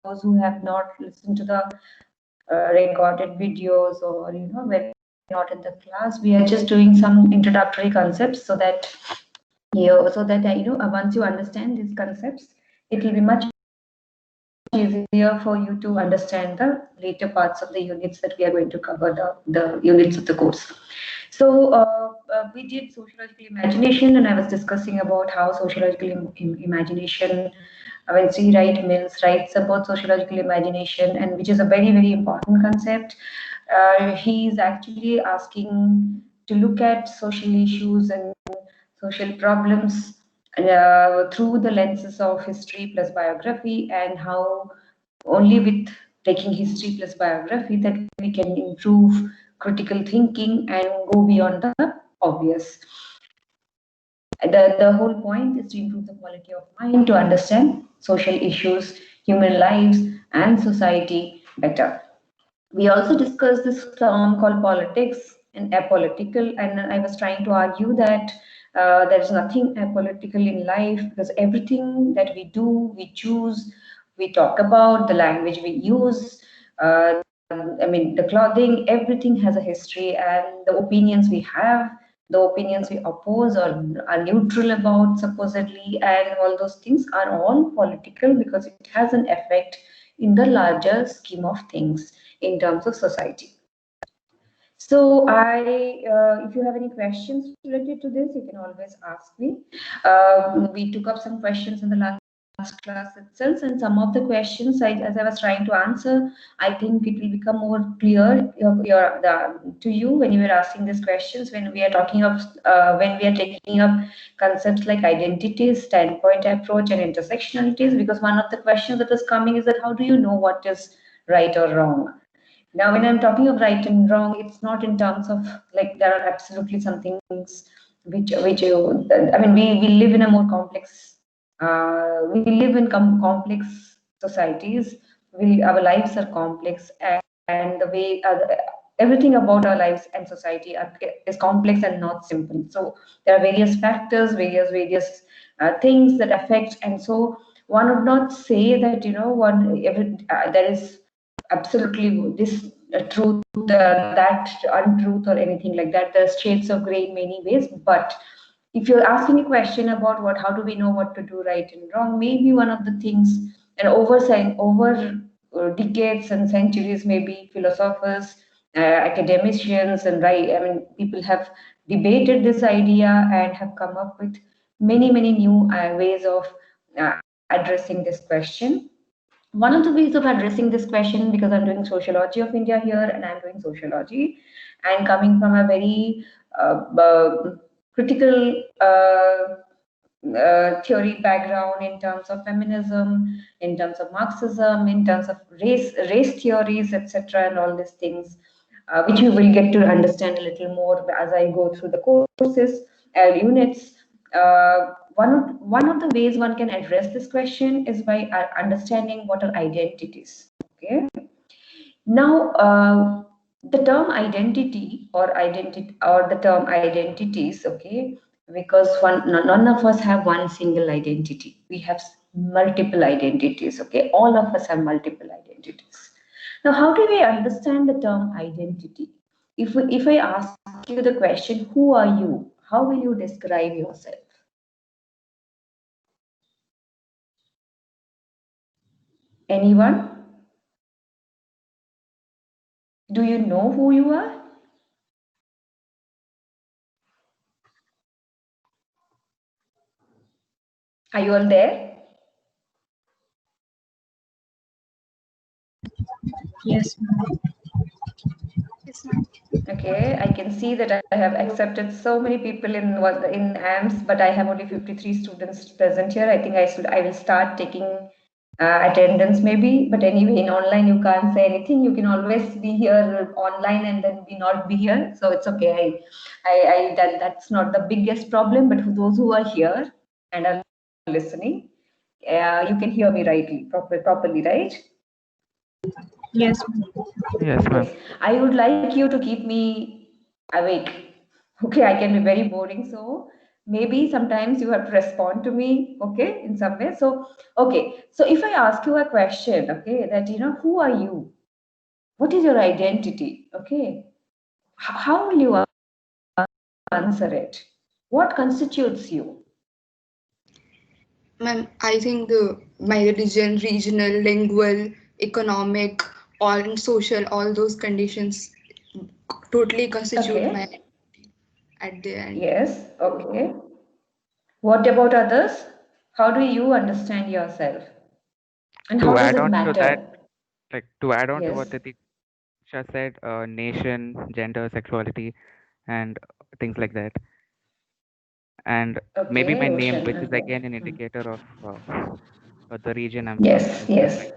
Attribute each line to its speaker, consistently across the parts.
Speaker 1: those who have not listened to the recorded videos, or when not in the class, we are just doing some introductory concepts so that once you understand these concepts, it will be much easier for you to understand the later parts of the units that we are going to cover, the units of the course. So we did sociological imagination, and I was discussing about how sociological imagination, when C. Wright Mills writes about sociological imagination, and which is a very, very important concept. He is actually asking to look at social issues and social problems through the lenses of history plus biography, and how only with taking history plus biography that we can improve critical thinking and go beyond the obvious. The whole point is to improve the quality of mind, to understand social issues, human lives, and society better. We also discussed this term called politics and apolitical, and I was trying to argue that there is nothing apolitical in life, because everything that we do, we choose, we talk about, the language we use, the clothing, everything has a history, and the opinions we have, the opinions we oppose or are neutral about supposedly, and all those things are all political because it has an effect in the larger scheme of things in terms of society. So if you have any questions related to this, you can always ask me. We took up some questions in the last class itself, and some of the questions, as I was trying to answer, I think it will become more clear to you when you are asking these questions, when we are talking of, when we are taking up concepts like identities, standpoint approach, and intersectionalities, because one of the questions that is coming is that how do you know what is right or wrong? Now, when I'm talking of right and wrong, it's not in terms of like there are absolutely some things which we live in a more complex. We live in complex societies. Our lives are complex, and the way everything about our lives and society is complex and not simple. So there are various factors, various things that affect, and so one would not say that there is absolutely this truth, that untruth, or anything like that. There's shades of gray in many ways, but if you're asking a question about how do we know what to do right and wrong, maybe one of the things, and over decades and centuries, maybe philosophers, academicians, and people have debated this idea and have come up with many new ways of addressing this question. One of the ways of addressing this question, because I'm doing sociology of India here, and I'm doing sociology, and coming from a very critical theory background in terms of feminism, in terms of Marxism, in terms of race theories, etc., and all these things, which we will get to understand a little more as I go through the courses units. One of the ways one can address this question is by understanding what are identities. Okay. Now, the term identity or the term identities. Okay, because none of us have one single identity. We have multiple identities. Okay, all of us have multiple identities. Now, how do we understand the term identity? If I ask you the question, who are you? How will you describe yourself? Anyone? Do you know who you are? Are you all there?
Speaker 2: Yes, ma'am.
Speaker 3: Yes, ma'am.
Speaker 1: Okay, I can see that I have accepted so many people in AMS, but I have only 53 students present here. I think I will start taking attendance maybe, but anyway, in online you can't say anything. You can always be here online and then not be here, so it's okay. That's not the biggest problem, but for those who are here and are listening, you can hear me properly, right?
Speaker 2: Yes,
Speaker 4: Yes, ma'am.
Speaker 1: I would like you to keep me awake. Okay, I can be very boring, so maybe sometimes you have to respond to me, okay, in some way. So, okay, so if I ask you a question, okay, that, who are you? What is your identity? Okay, how will you answer it? What constitutes you?
Speaker 3: Ma'am, I think my religion, regional, lingual, economic, all social, all those conditions totally constitute my
Speaker 1: Okay,
Speaker 3: identity at the end.
Speaker 1: yes, okay. What about others? How do you understand yourself? And
Speaker 4: To
Speaker 1: how does
Speaker 4: add
Speaker 1: it
Speaker 4: on to that,
Speaker 1: matter?
Speaker 4: like to add on to what
Speaker 1: Yes,
Speaker 4: Titisha said, nation, gender, sexuality, and things like that, and maybe
Speaker 1: okay,
Speaker 4: my name,
Speaker 1: Roshan.
Speaker 4: which is
Speaker 1: Okay.
Speaker 4: again an
Speaker 1: Hmm.
Speaker 4: indicator of the region I'm from,
Speaker 1: Yes,
Speaker 4: and things
Speaker 1: yes.
Speaker 4: like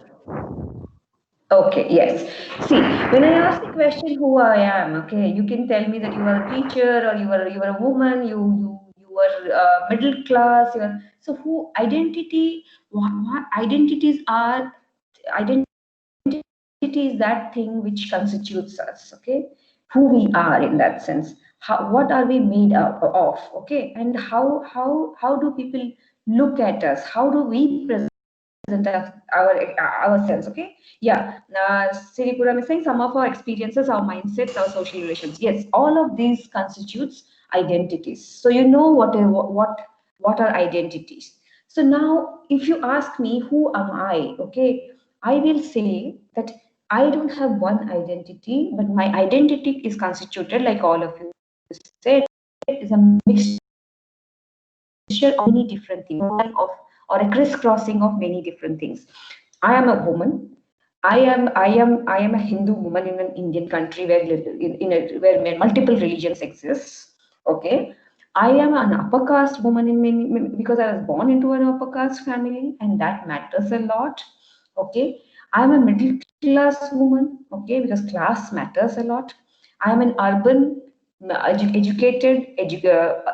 Speaker 1: Okay, yes. See, when I ask the question who I am, okay, you can tell me that you are a teacher or you are a woman, you are middle class, you are so who identity what identities are identity is that thing which constitutes us, okay? Who we are in that sense. How what are we made of, okay? And how do people look at us? How do we present ourselves, okay? Yeah, Siripura is saying some of our experiences, our mindsets, our social relations. Yes, all of these constitutes identities. So you know what are identities. So now, if you ask me who am I, okay, I will say that I don't have one identity, but my identity is constituted, like all of you said, is a mixture of many different things, or a crisscrossing of many different things. I am a woman. I am a Hindu woman in an Indian country where multiple religions exist. Okay. I am an upper caste woman because I was born into an upper caste family, and that matters a lot. Okay. I am a middle class woman. Okay, because class matters a lot. I am an urban, educated,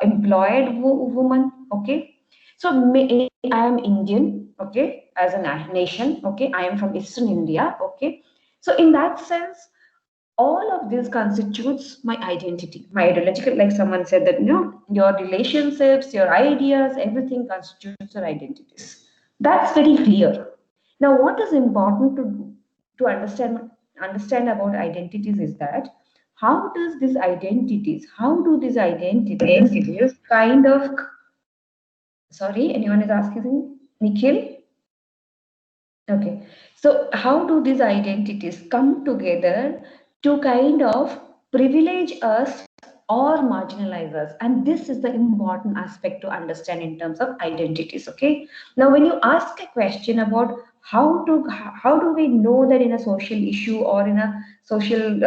Speaker 1: employed woman. Okay, so I am Indian. Okay, as a nation. Okay, I am from Eastern India. Okay, so in that sense, all of this constitutes my identity, my ideological. Like someone said that your relationships, your ideas, everything constitutes your identities. That's very clear. Now, what is important to understand about identities is that how do these identities kind of, sorry, anyone is asking, Nikhil? Okay, so how do these identities come together to kind of privilege us or marginalize us? And this is the important aspect to understand in terms of identities. Okay, now when you ask a question about how do we know that in a social issue or in a social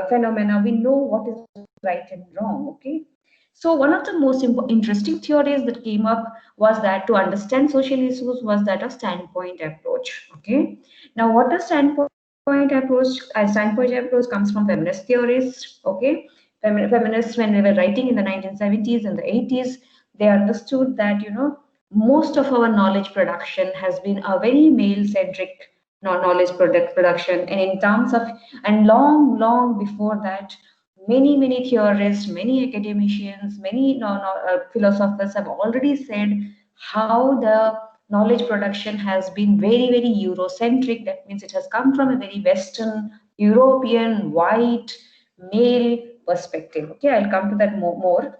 Speaker 1: phenomena we know what is right and wrong? Okay, so one of the most interesting theories that came up was that to understand social issues was that of standpoint approach. Okay. Now, what is standpoint approach? Standpoint approach comes from feminist theorists. Okay. Feminists, when they were writing in the 1970s and the 80s, they understood that most of our knowledge production has been a very male-centric knowledge production, and in terms of and long before that, many theorists, many academicians, many philosophers have already said how the knowledge production has been very Eurocentric. That means it has come from a very Western, European, white, male perspective. Okay, I'll come to that more.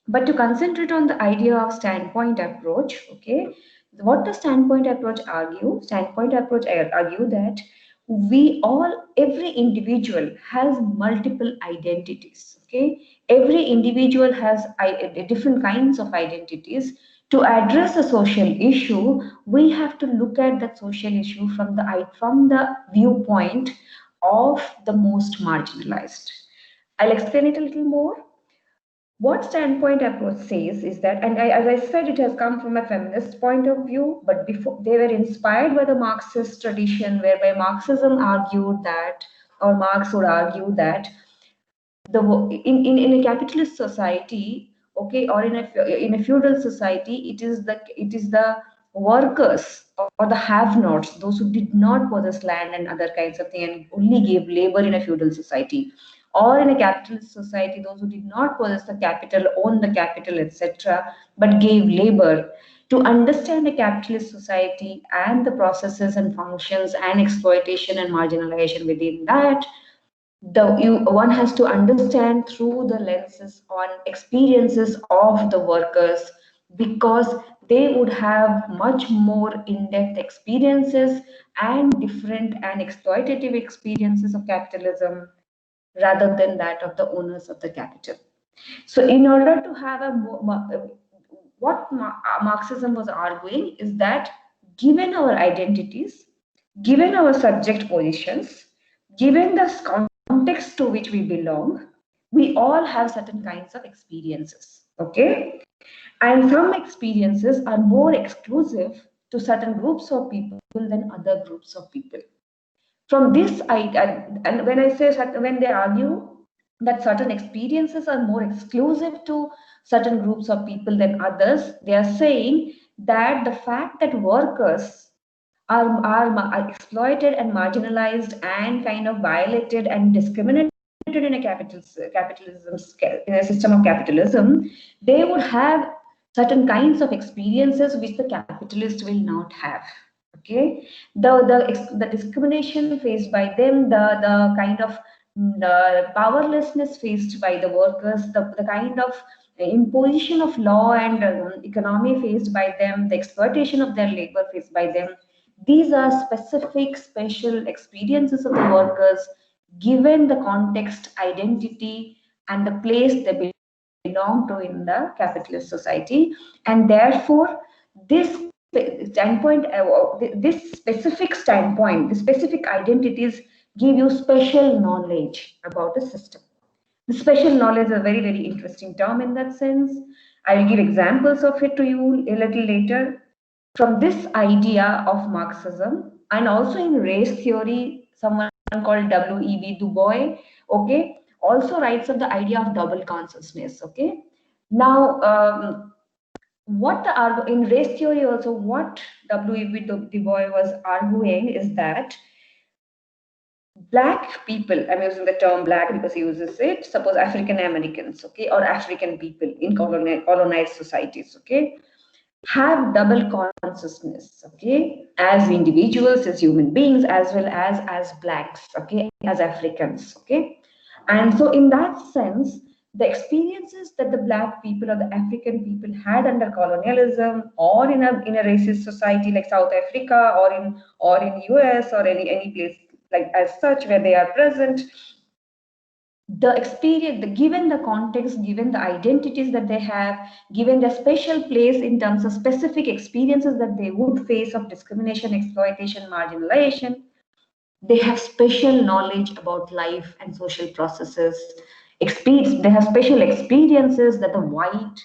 Speaker 1: But to concentrate on the idea of standpoint approach, okay, what does standpoint approach argue? Standpoint approach argue that every individual has multiple identities. Okay, every individual has different kinds of identities. To address a social issue, we have to look at that social issue from the viewpoint of the most marginalized. I'll explain it a little more. What standpoint approach says is that, and as I said, it has come from a feminist point of view, but before they were inspired by the Marxist tradition, whereby Marxism argued that, or Marx would argue that in a capitalist society, okay, or in a feudal society, it is the workers or the have-nots, those who did not possess land and other kinds of thing, and only gave labor in a feudal society. or in a capitalist society, those who did not possess the capital, own the capital, etc., but gave labor. To understand a capitalist society and the processes and functions and exploitation and marginalization within that, one has to understand through the lenses on experiences of the workers, because they would have much more in-depth experiences and different and exploitative experiences of capitalism rather than that of the owners of the capital. So in order to have what Marxism was arguing is that given our identities, given our subject positions, given the context to which we belong, we all have certain kinds of experiences, okay? And some experiences are more exclusive to certain groups of people than other groups of people. From this, and when I say, when they argue that certain experiences are more exclusive to certain groups of people than others, they are saying that the fact that workers are exploited and marginalized and kind of violated and discriminated in a in a system of capitalism, they would have certain kinds of experiences which the capitalist will not have. Okay, the discrimination faced by them, the kind of the powerlessness faced by the workers, the kind of imposition of law and economy faced by them, the exploitation of their labor faced by them, these are specific, special experiences of the workers given the context, identity, and the place they belong to in the capitalist society. And therefore, this standpoint, this specific standpoint, the specific identities give you special knowledge about the system. The special knowledge is a very, very interesting term in that sense. I will give examples of it to you a little later. From this idea of Marxism, and also in race theory, someone called W.E.B. Du Bois, okay, also writes of the idea of double consciousness, okay. Now, in race theory also, what W.E.B. Du Bois was arguing is that Black people, I'm using the term black because he uses it, suppose African Americans, okay, or African people in colonized societies, okay, have double consciousness, okay, as individuals, as human beings, as well as blacks, okay, as Africans, okay. And so in that sense, the experiences that the Black people or the African people had under colonialism, or in a racist society like South Africa, or in US, or any place like as such where they are present, the experience, given the context, given the identities that they have, given their special place in terms of specific experiences that they would face of discrimination, exploitation, marginalization, they have special knowledge about life and social processes. They have special experiences that the white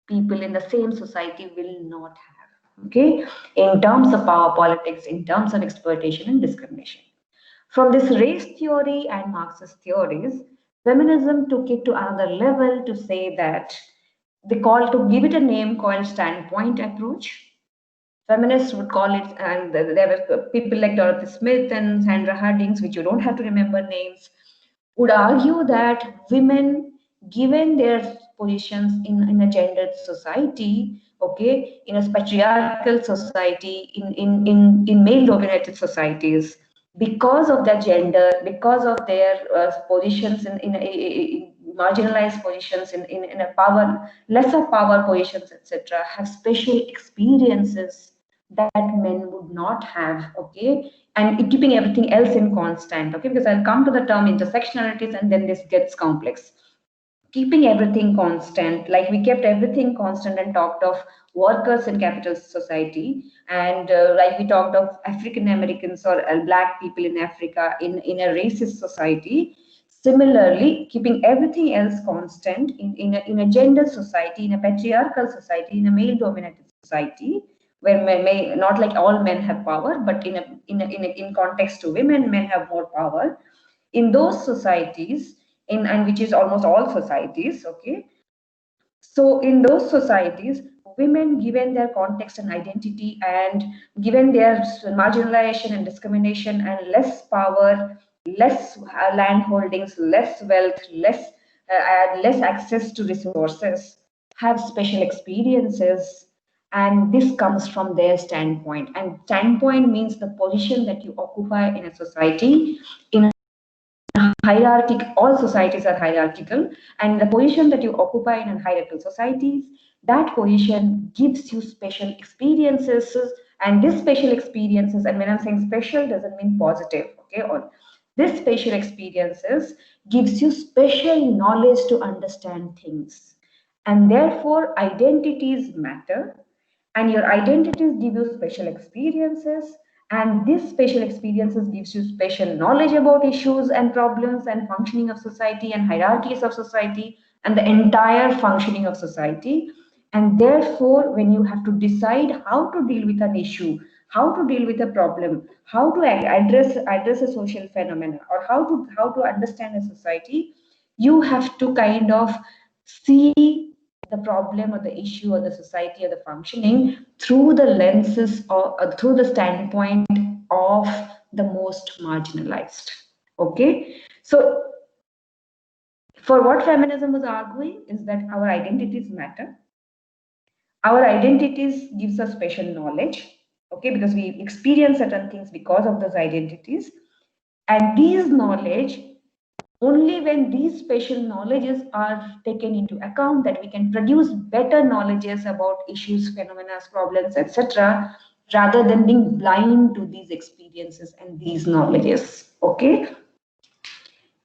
Speaker 1: people in the same society will not have. Okay, in terms of power politics, in terms of exploitation and discrimination. From this race theory and Marxist theories, feminism took it to another level to say that they call to give it a name called standpoint approach. Feminists would call it, and there were people like Dorothy Smith and Sandra Hardings, which you don't have to remember names, would argue that women, given their positions in a gendered society, okay, in a patriarchal society, in male-dominated societies, because of their gender, because of their positions in marginalized positions in a power, lesser power positions, etc., have special experiences that men would not have, okay, and keeping everything else in constant, okay, because I'll come to the term intersectionalities and then this gets complex. Keeping everything constant, like we kept everything constant and talked of workers in capitalist society, and like we talked of African Americans or Black people in Africa in a racist society. Similarly, keeping everything else constant in a gender society, in a patriarchal society, in a male-dominated society, where not like all men have power, but in context to women, men have more power. In those societies, and which is almost all societies, okay. So in those societies, women, given their context and identity, and given their marginalization and discrimination and less power, less land holdings, less wealth, less access to resources, have special experiences, and this comes from their standpoint. And standpoint means the position that you occupy in a society. In hierarchy, all societies are hierarchical, and the position that you occupy in hierarchical societies, that position gives you special experiences, and these special experiences, and when I'm saying special, doesn't mean positive, okay? Or this special experiences gives you special knowledge to understand things, and therefore identities matter, and your identities give you special experiences, and these special experiences gives you special knowledge about issues and problems and functioning of society and hierarchies of society and the entire functioning of society. And therefore, when you have to decide how to deal with an issue, how to deal with a problem, how to address a social phenomena, or how to understand a society, you have to kind of see the problem or the issue or the society or the functioning through the lenses or through the standpoint of the most marginalized. Okay, so for what feminism was arguing is that our identities matter. Our identities gives us special knowledge, okay, because we experience certain things because of those identities, and these knowledge, only when these special knowledges are taken into account, that we can produce better knowledges about issues, phenomena, problems, etc., rather than being blind to these experiences and these knowledges. Okay,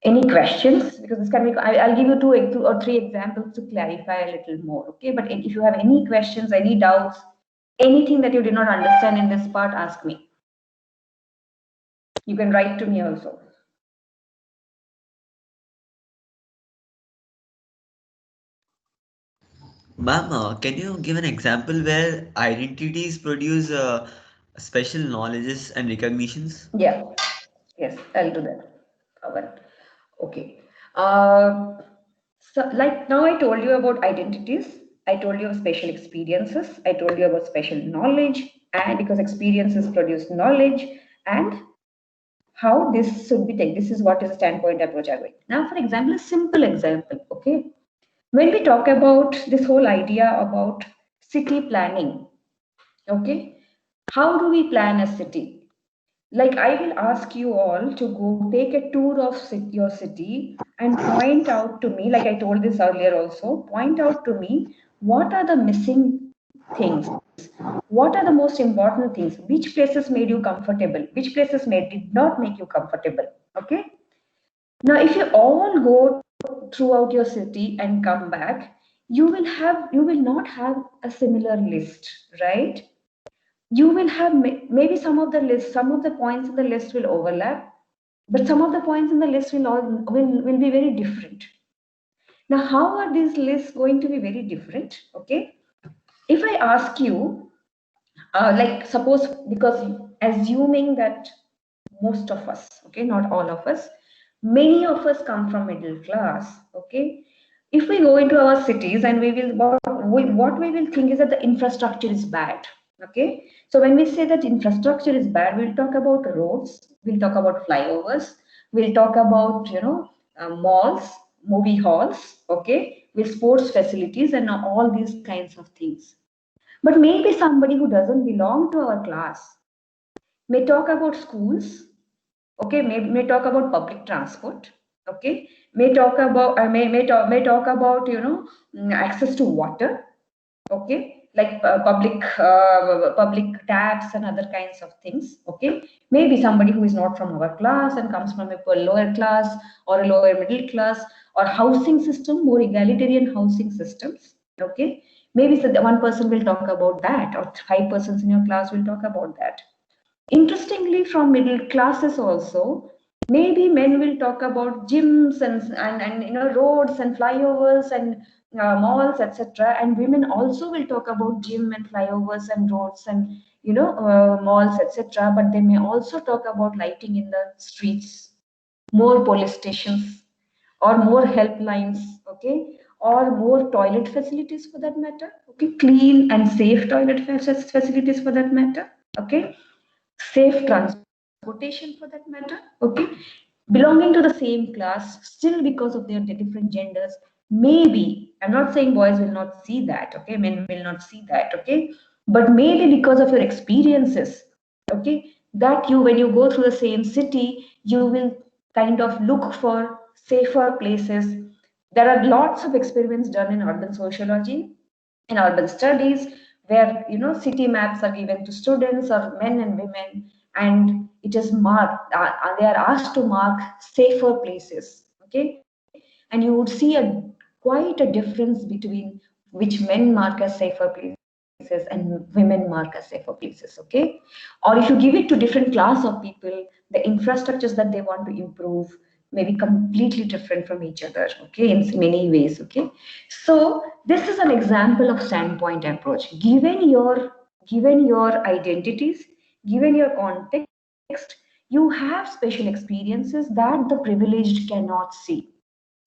Speaker 1: any questions? Because this can be, I'll give you two or three examples to clarify a little more. Okay, but if you have any questions, any doubts, anything that you did not understand in this part, ask me. You can write to me also.
Speaker 5: Ma'am, can you give an example where identities produce special knowledges and recognitions?
Speaker 1: Yeah, yes, I'll do that. Okay. Uh, so, like now, I told you about identities. I told you of special experiences. I told you about special knowledge, and because experiences produce knowledge, and how this should be taken. This is what is a standpoint approach I'm going. Now, for example, a simple example. Okay, when we talk about this whole idea about city planning, okay, how do we plan a city? Like, I will ask you all to go take a tour of your city and point out to me, like I told this earlier also, point out to me what are the missing things, what are the most important things, which places made you comfortable, which places did not make you comfortable. Okay, now if you all go throughout your city and come back, you will not have a similar list, right? You will have maybe some of the points in the list will overlap, but some of the points in the list will be very different. Now, how are these lists going to be very different? Okay, if I ask you, like suppose, because assuming that most of us, okay, not all of us, many of us come from middle class. Okay, if we go into our cities and what we will think is that the infrastructure is bad. Okay, so when we say that infrastructure is bad, we'll talk about roads, we'll talk about flyovers, we'll talk about malls, movie halls, okay, with sports facilities and all these kinds of things. But maybe somebody who doesn't belong to our class may talk about schools, okay, may talk about public transport, okay, may talk about may talk about access to water, okay, like public taps and other kinds of things. Okay, maybe somebody who is not from our class and comes from a lower class or a lower middle class, or housing system, more egalitarian housing systems. Okay, maybe so one person will talk about that, or 5 persons in your class will talk about that. Interestingly, from middle classes also, maybe men will talk about gyms and roads and flyovers and malls, etc. And women also will talk about gym and flyovers and roads and malls, etc. But they may also talk about lighting in the streets, more police stations, or more helplines, okay, or more toilet facilities for that matter, okay, clean and safe toilet facilities for that matter, okay, safe transportation for that matter. Okay, belonging to the same class, still because of their different genders. Maybe, I'm not saying boys will not see that, okay, men will not see that, okay, but maybe because of your experiences, okay, that you, when you go through the same city, you will kind of look for safer places. There are lots of experiments done in urban sociology, in urban studies, where city maps are given to students or men and women, and it is marked. They are asked to mark safer places. Okay, and you would see quite a difference between which men mark as safer places and women mark as safer places. Okay, or if you give it to different class of people, the infrastructures that they want to improve may be completely different from each other. Okay, in many ways. Okay, so this is an example of standpoint approach. Given your identities, given your context, you have special experiences that the privileged cannot see.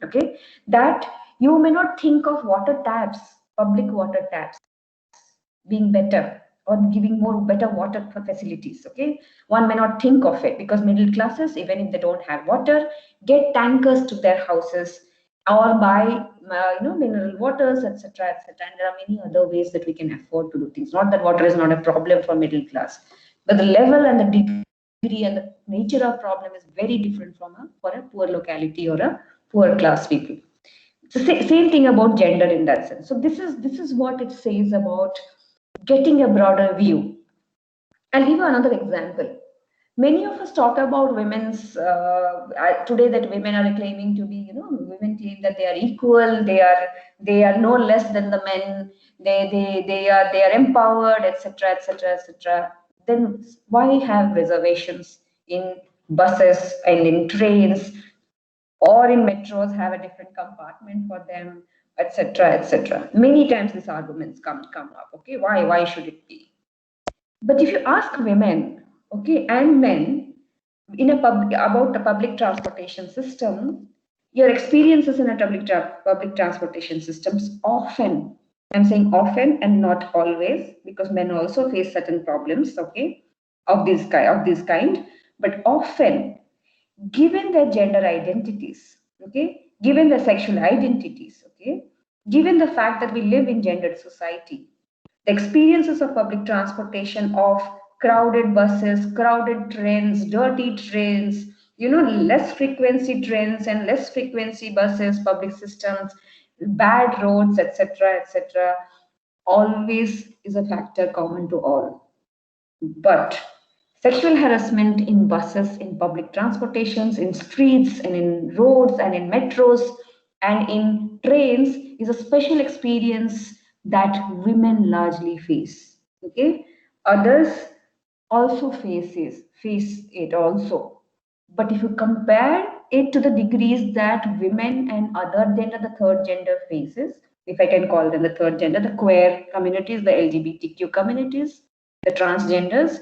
Speaker 1: Okay, that you may not think of water taps, public water taps, being better or giving more better water facilities. Okay, one may not think of it because middle classes, even if they don't have water, get tankers to their houses or buy mineral waters, etc., etc. And there are many other ways that we can afford to do things. Not that water is not a problem for middle class, but the level and the degree and the nature of problem is very different for a poor locality or a poor class people. So same thing about gender in that sense. So this is what it says about getting a broader view. I'll give you another example. Many of us talk about women's today, that women are claiming to be, women claim that they are equal, they are no less than the men, they are empowered, etc., etc., etc. Then why have reservations in buses and in trains, or in metros have a different compartment for them, etc., etc. Many times these arguments come up. Okay, why should it be? But if you ask women, okay, and men about the public transportation system, your experiences in a public transportation systems often, I'm saying often and not always, because men also face certain problems, okay, of this kind, but often, given their gender identities, okay, given their sexual identities, okay, given the fact that we live in gendered society, the experiences of public transportation, of crowded buses, crowded trains, dirty trains, less frequency trains and less frequency buses, public systems, bad roads, etc., etc., always is a factor common to all. But sexual harassment in buses, in public transportations, in streets, and in roads, and in metros, and in trains is a special experience that women largely face. Okay, others also face it also. But if you compare it to the degrees that women and other gender, the third gender faces, if I can call them the third gender, the queer communities, the LGBTQ communities, the transgenders,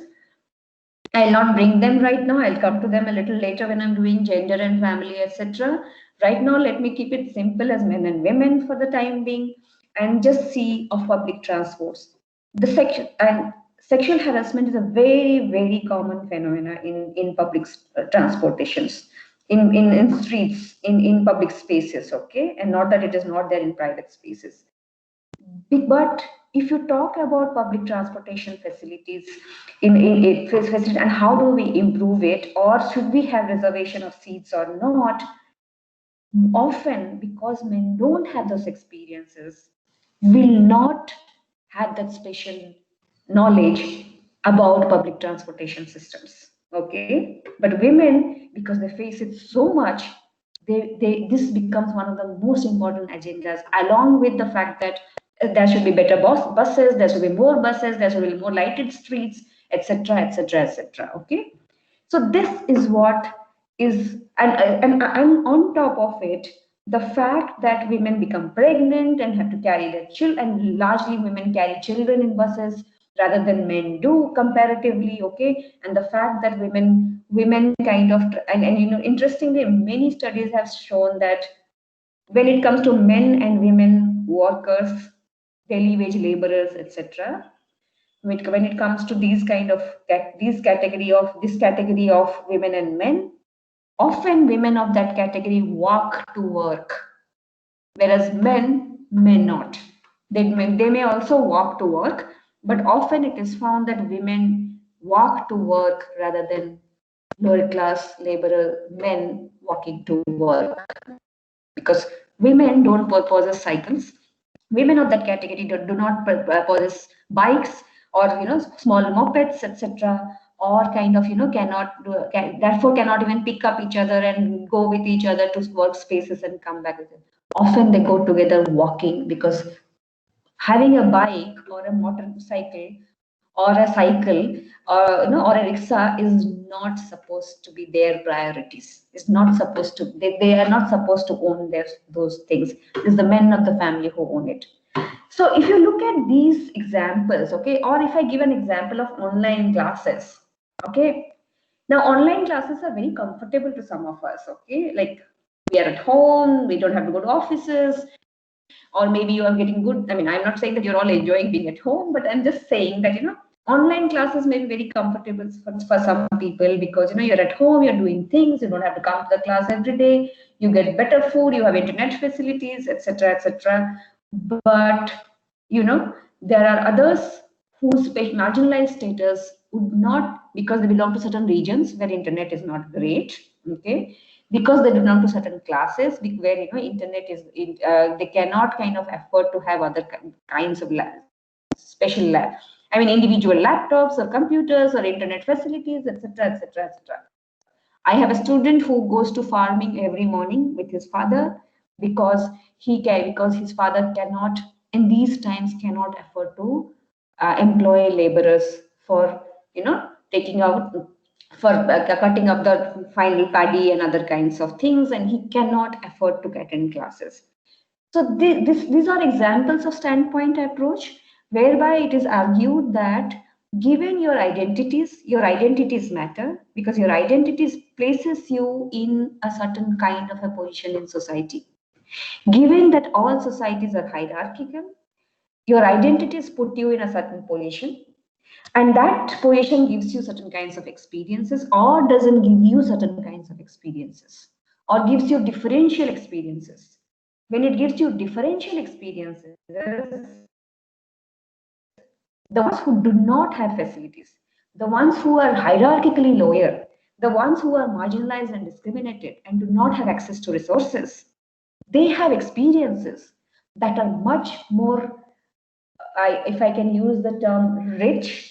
Speaker 1: I'll not bring them right now. I'll come to them a little later when I'm doing gender and family, etc. Right now, let me keep it simple as men and women for the time being, and just see of public transports. The section and sexual harassment is a very, very common phenomena in public transportations, in streets, in public spaces, okay? And not that it is not there in private spaces. But if you talk about public transportation facilities and how do we improve it, or should we have reservation of seats or not, often because men don't have those experiences, will not have that special knowledge about public transportation systems. Okay, but women, because they face it so much, this becomes one of the most important agendas, along with the fact that there should be better buses, there should be more buses, there should be more lighted streets, etc., etc., etc. Okay, so this is what is, and on top of it, the fact that women become pregnant and have to carry their children, and largely women carry children in buses rather than men do comparatively, okay, and the fact that women kind of, and interestingly, many studies have shown that when it comes to men and women workers, daily wage laborers, etc., when it comes to these kind of this category of women and men, often women of that category walk to work, whereas men may not. They may also walk to work, but often it is found that women walk to work rather than lower class laborer men walking to work, because women don't possess cycles. Women of that category do not possess bikes or small mopeds, etc., or kind of cannot do, therefore cannot even pick up each other and go with each other to workspaces and come back with it. Often they go together walking, because having a bike or a motorcycle or a cycle or or a rickshaw is not supposed to be their priorities. It's not supposed to, they are not supposed to own those things. It's the men of the family who own it. So if you look at these examples, okay, or if I give an example of online classes, okay, now online classes are very comfortable to some of us, okay, like we are at home, we don't have to go to offices, or maybe you are getting good. I mean, I'm not saying that you're all enjoying being at home, but I'm just saying that online classes may be very comfortable for some people, because you're at home, you're doing things, you don't have to come to the class every day, you get better food, you have internet facilities, etc., etc. But there are others whose marginalized status would not, because they belong to certain regions where internet is not great, okay, because they belong to certain classes where internet is they cannot kind of afford to have other kinds of special lab, I mean individual laptops or computers or internet facilities, etc., etc., etc. I have a student who goes to farming every morning with his father, because because his father cannot in these times cannot afford to employ laborers for taking out for cutting up the final paddy and other kinds of things, and he cannot afford to attend classes. So these are examples of standpoint approach, whereby it is argued that given your identities matter, because your identities places you in a certain kind of a position in society. Given that all societies are hierarchical, your identities put you in a certain position, and that position gives you certain kinds of experiences or doesn't give you certain kinds of experiences, or gives you differential experiences. When it gives you differential experiences, the ones who do not have facilities, the ones who are hierarchically lower, the ones who are marginalized and discriminated and do not have access to resources, they have experiences that are much more, if I can use the term rich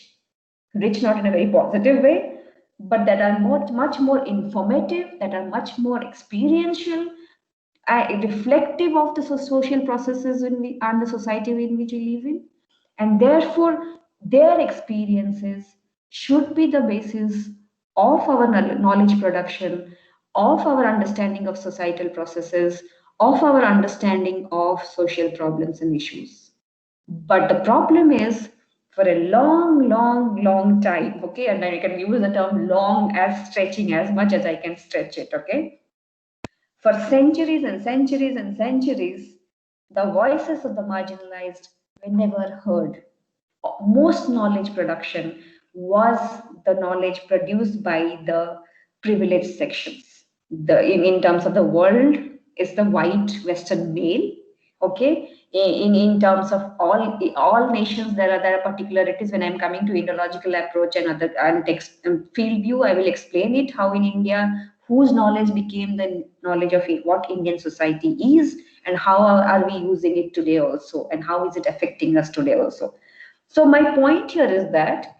Speaker 1: not in a very positive way, but that are much more informative, that are much more experiential, reflective of the social processes and the society in which we live in. And therefore, their experiences should be the basis of our knowledge production, of our understanding of societal processes, of our understanding of social problems and issues. But the problem is, for a long time, okay, and I can use the term long as stretching as much as I can stretch it, okay. For centuries and centuries and centuries, the voices of the marginalized were never heard. Most knowledge production was the knowledge produced by the privileged sections. In terms of the world, is the white Western male. Okay, in terms of all nations, there are particularities. When I'm coming to ideological approach and other and text field view, I will explain it how in India whose knowledge became the knowledge of what Indian society is, and how are we using it today also, and how is it affecting us today also. So my point here is that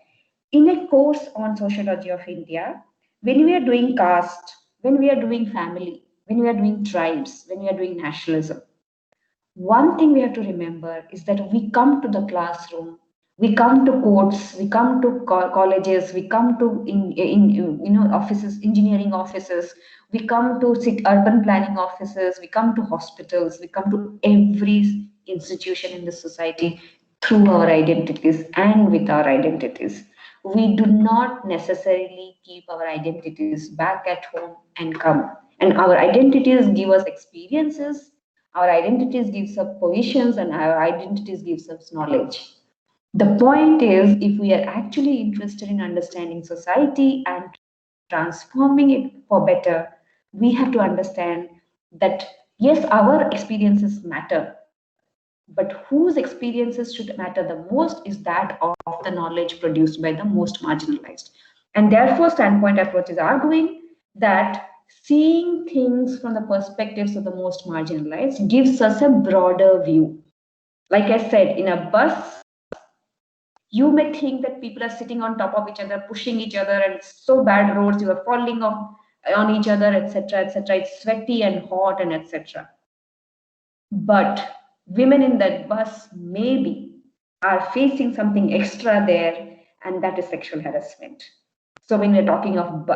Speaker 1: in a course on sociology of India, when we are doing caste, when we are doing family, when we are doing tribes, when we are doing nationalism, one thing we have to remember is that we come to the classroom, we come to courts, we come to colleges, we come to offices, engineering offices, we come to urban planning offices, we come to hospitals, we come to every institution in the society through our identities and with our identities. We do not necessarily keep our identities back at home and come. And our identities give us experiences, our identities gives us positions, and our identities gives us knowledge. The point is, if we are actually interested in understanding society and transforming it for better, we have to understand that yes, our experiences matter, but whose experiences should matter the most is that of the knowledge produced by the most marginalized. And therefore, standpoint approach is arguing that seeing things from the perspectives of the most marginalized gives us a broader view. Like I said, in a bus, you may think that people are sitting on top of each other, pushing each other, and it's so bad roads, you are falling off on each other, etc., etc. It's sweaty and hot, and etc. But women in that bus maybe are facing something extra there, and that is sexual harassment. So when we're talking of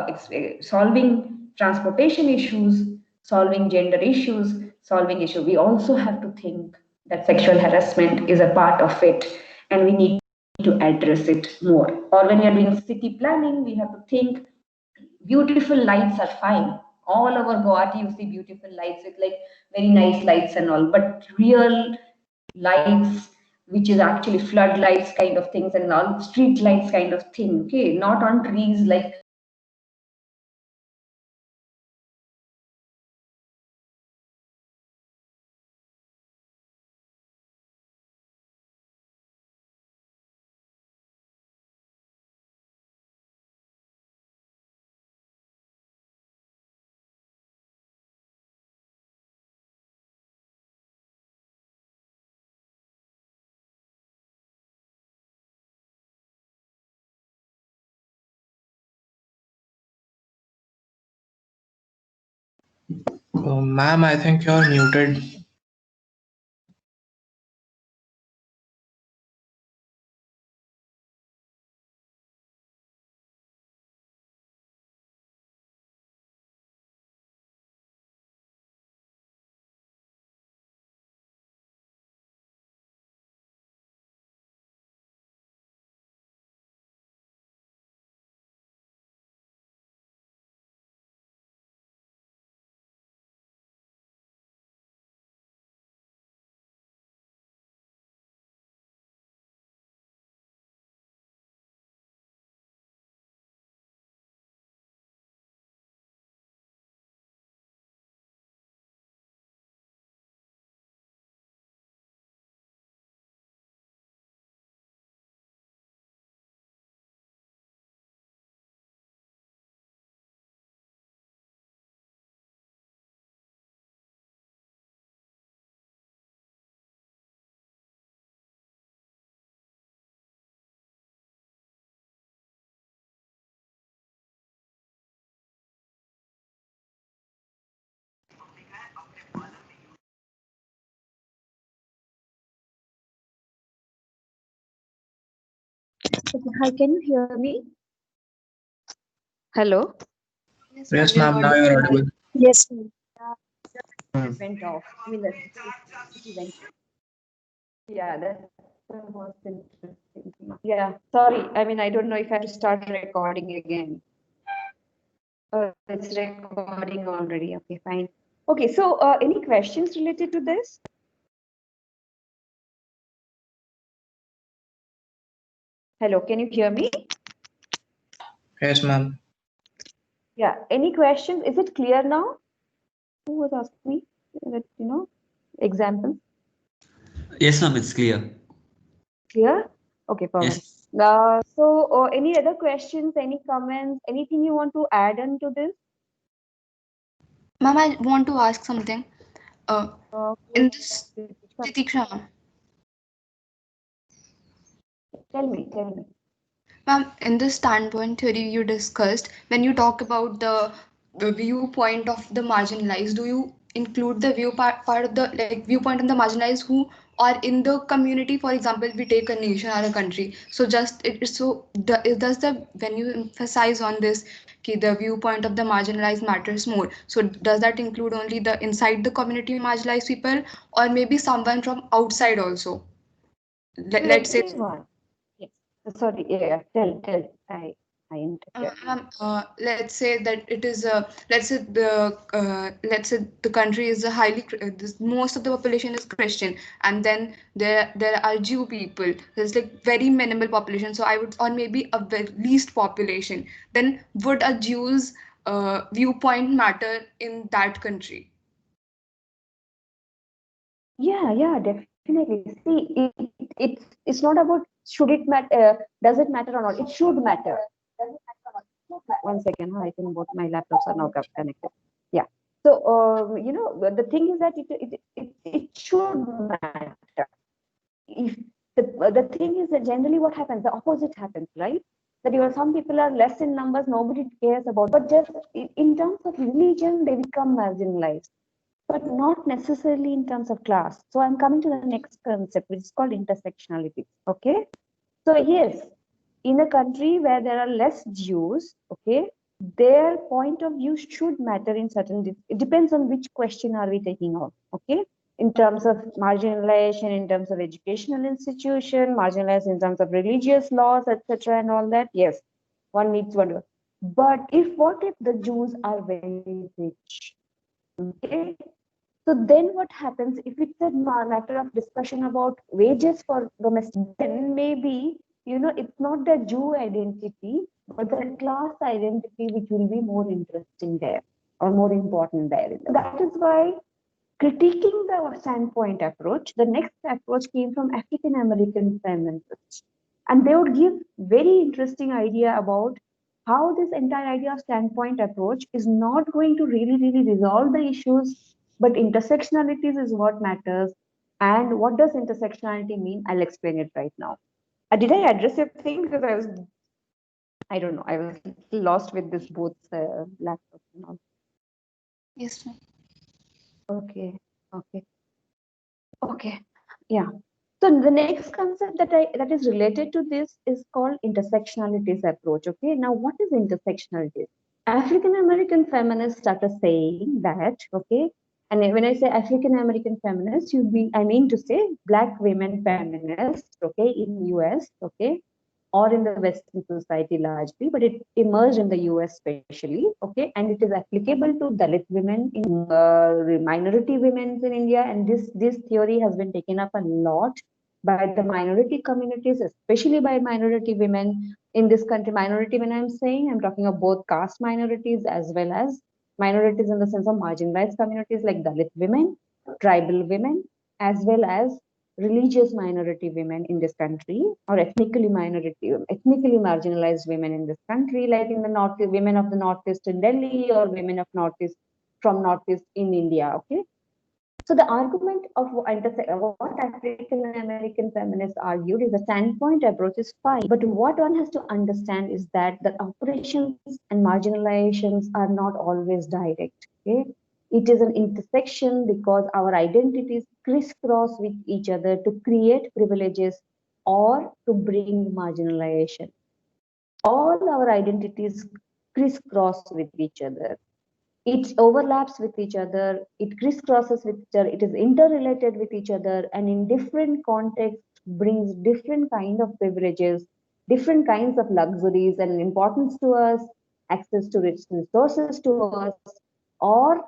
Speaker 1: solving transportation issues, solving gender issues, solving issues, we also have to think that sexual harassment is a part of it, and we need to address it more. Or when we are doing city planning, we have to think beautiful lights are fine. All over Guwahati, you see beautiful lights with like very nice lights and all, but real lights, which is actually floodlights kind of things and all street lights kind of thing. Okay, not on trees like
Speaker 6: Ma'am, I think you're muted.
Speaker 1: hi, can you hear me? Hello?
Speaker 3: Yes, ma'am,
Speaker 6: Yes,
Speaker 3: you're
Speaker 6: ma'am, now
Speaker 3: audible.
Speaker 6: you're audible.
Speaker 2: Yes, ma'am.
Speaker 1: It went off. I mean, it went. Yeah, that's the most interesting thing. Yeah, sorry. I mean, I don't know if I have to start recording again. Oh, it's recording already. Okay, fine. Okay, so any questions related to this? Hello, can you hear me?
Speaker 6: Yes, ma'am.
Speaker 1: Yeah, any questions? Is it clear now? Who was asking me? That, example?
Speaker 5: Yes, ma'am, it's clear.
Speaker 1: Clear? Okay, perfect.
Speaker 5: Yes.
Speaker 1: So, any other questions, any comments, anything you want to add on to this?
Speaker 3: Ma'am, I want to ask something. Uh, in this,
Speaker 1: Sorry,
Speaker 3: Titiksha,
Speaker 1: tell me.
Speaker 3: ma'am, in this standpoint theory you discussed, when you talk about the viewpoint of the marginalized, do you include the part of the like viewpoint of the marginalized who are in the community? For example, we take a nation or a country. So just does the when you emphasize on this, okay, the viewpoint of the marginalized matters more. So does that include only the inside the community marginalized people, or maybe someone from outside also? Let's say.
Speaker 1: Everyone. Yes. Sorry, yeah, tell. I interfere.
Speaker 3: Let's say that it is let's say the country is a most of the population is Christian, and then there are Jew people. There's like very minimal population. So I would, or maybe a least population. Then would a Jews viewpoint matter in that country?
Speaker 1: Yeah, definitely. See, it's not about should it matter, does it matter or not? It should matter. Does it matter or not? One second, huh? I think both my laptops are now connected. Yeah. So, the thing is that it should matter. If the thing is that generally what happens, the opposite happens, right? That some people are less in numbers, nobody cares about, but just in terms of religion, they become marginalized, but not necessarily in terms of class. So I'm coming to the next concept, which is called intersectionality. Okay. So yes, in a country where there are less Jews, okay, their point of view should matter in certain. It depends on which question are we taking on. Okay, in terms of marginalization, in terms of educational institution, marginalized in terms of religious laws, etc., and all that. Yes, one needs one. But what if the Jews are very rich? Okay, so then what happens if it's a matter of discussion about wages for domestic, then maybe, it's not the Jew identity, but the class identity which will be more interesting there or more important there. That is why critiquing the standpoint approach, the next approach came from African American feminists. And they would give very interesting idea about how this entire idea of standpoint approach is not going to really, really resolve the issues, but intersectionalities is what matters. And what does intersectionality mean? I'll explain it right now. Did I address your thing? Because I don't know, I was lost with this both laptops and all.
Speaker 3: Yes, ma'am.
Speaker 1: Okay. Yeah. So the next concept that is related to this is called intersectionalities approach. Okay. Now, what is intersectionality? African American feminists started saying that, okay, and when I say African American feminists, I mean to say Black women feminists, okay, in US, okay, or in the Western society largely, but it emerged in the US especially, okay, and it is applicable to Dalit women, in minority women in India, and this theory has been taken up a lot by the minority communities, especially by minority women in this country. Minority, when I'm saying, I'm talking of both caste minorities as well as minorities in the sense of marginalized communities like Dalit women, tribal women, as well as religious minority women in this country, or ethnically marginalized women in this country, like in the north, women of the northeast in Delhi, or women of northeast from northeast in India. Okay, so the argument of what African American feminists argued is the standpoint approach is fine, but what one has to understand is that the operations and marginalizations are not always direct. Okay, it is an intersection because our identities crisscross with each other to create privileges or to bring marginalization. All our identities crisscross with each other, it overlaps with each other, it crisscrosses with each other, it is interrelated with each other, and in different contexts brings different kind of privileges, different kinds of luxuries and importance to us, access to rich resources to us, or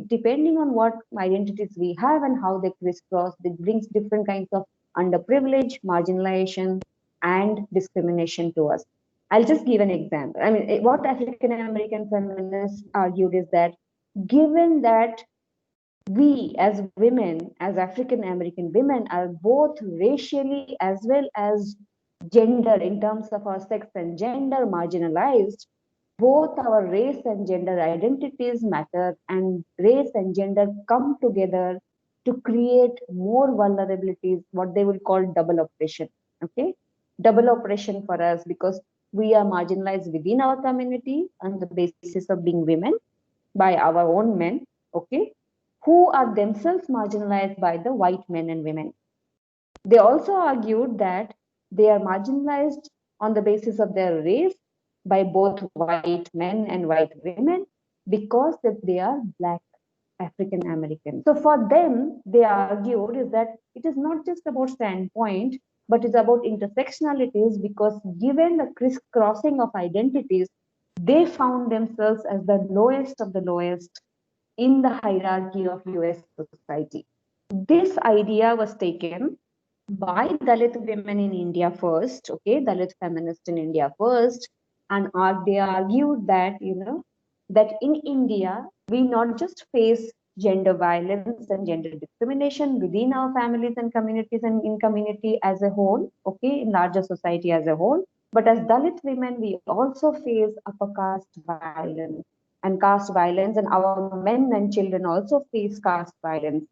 Speaker 1: depending on what identities we have and how they crisscross, it brings different kinds of underprivilege, marginalization, and discrimination to us. I'll just give an example. I mean, what African American feminists argued is that given that we as women, as African American women, are both racially as well as gender, in terms of our sex and gender, marginalized, both our race and gender identities matter, and race and gender come together to create more vulnerabilities, what they will call double oppression. Okay, double oppression for us because we are marginalized within our community on the basis of being women by our own men, okay, who are themselves marginalized by the white men and women. They also argued that they are marginalized on the basis of their race by both white men and white women because that they are Black African American. So for them, they argued is that it is not just about standpoint, but it's about intersectionalities because given the crisscrossing of identities, they found themselves as the lowest of the lowest in the hierarchy of US society. This idea was taken by Dalit women in India first, okay, Dalit feminists in India first, and they argued that, that in India, we not just face gender violence and gender discrimination within our families and communities and in community as a whole, okay, in larger society as a whole, but as Dalit women, we also face upper caste violence and caste violence, and our men and children also face caste violence.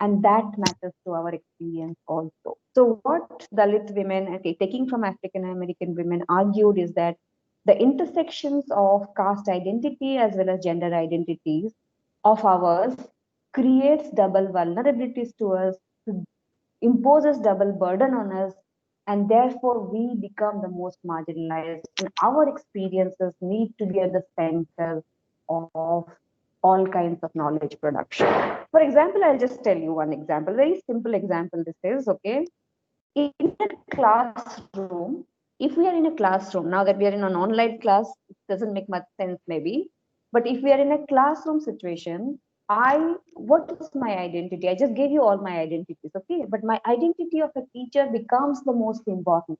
Speaker 1: And that matters to our experience also. So, what Dalit women, okay, taking from African American women, argued is that the intersections of caste identity as well as gender identities of ours creates double vulnerabilities to us, imposes double burden on us, and therefore we become the most marginalized. And our experiences need to be at the center of all kinds of knowledge production. For example, I'll just tell you one example, very simple example. This is okay. In a classroom, if we are in a classroom, now that we are in an online class, it doesn't make much sense maybe. But if we are in a classroom situation, what is my identity? I just gave you all my identities, okay? But my identity of a teacher becomes the most important.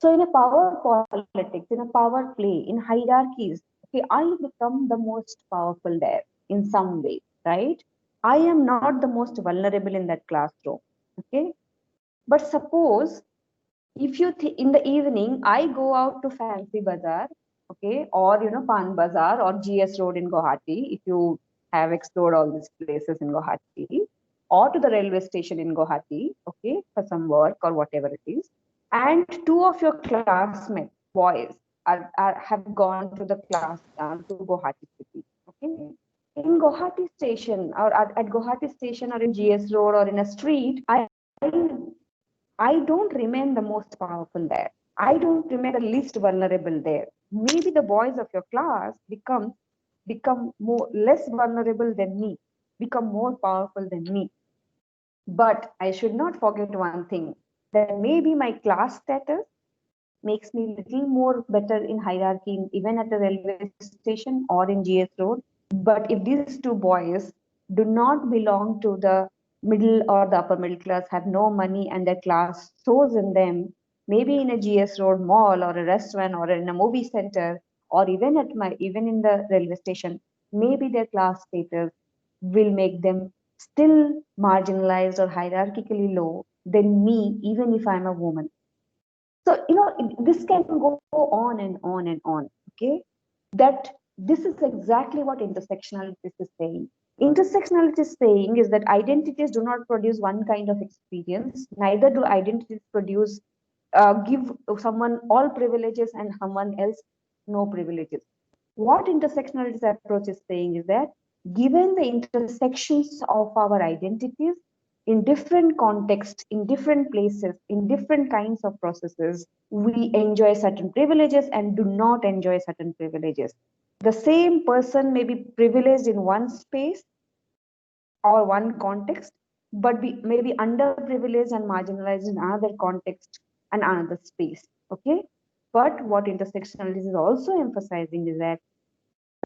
Speaker 1: So in a power politics, in a power play, in hierarchies, okay, I become the most powerful there in some way, right? I am not the most vulnerable in that classroom, okay? But suppose if you in the evening, I go out to Fancy Bazaar, okay, or Pan Bazaar or GS Road in Guwahati, if you have explored all these places in Guwahati, or to the railway station in Guwahati, okay, for some work or whatever it is, and two of your classmates, boys, have gone to the class to Guwahati city, okay. In Guwahati station or at Guwahati station or in GS Road or in a street, I don't remain the most powerful there. I don't remain the least vulnerable there. Maybe the boys of your class become more less vulnerable than me, become more powerful than me. But I should not forget one thing, that maybe my class status makes me little more better in hierarchy, even at the railway station or in GS Road. But if these two boys do not belong to the middle or the upper middle class, have no money, and their class shows in them, maybe in a GS Road mall or a restaurant or in a movie center, or even in the railway station, maybe their class status will make them still marginalized or hierarchically low than me, even if I'm a woman. So, this can go on and on and on. Okay. That this is exactly what intersectionality is saying. Intersectionality is saying is that identities do not produce one kind of experience, neither do identities produce, give someone all privileges and someone else no privileges. What intersectionality approach is saying is that given the intersections of our identities in different contexts, in different places, in different kinds of processes, we enjoy certain privileges and do not enjoy certain privileges. The same person may be privileged in one space or one context, but may be underprivileged and marginalized in another context and another space. Okay. But what intersectionality is also emphasizing is that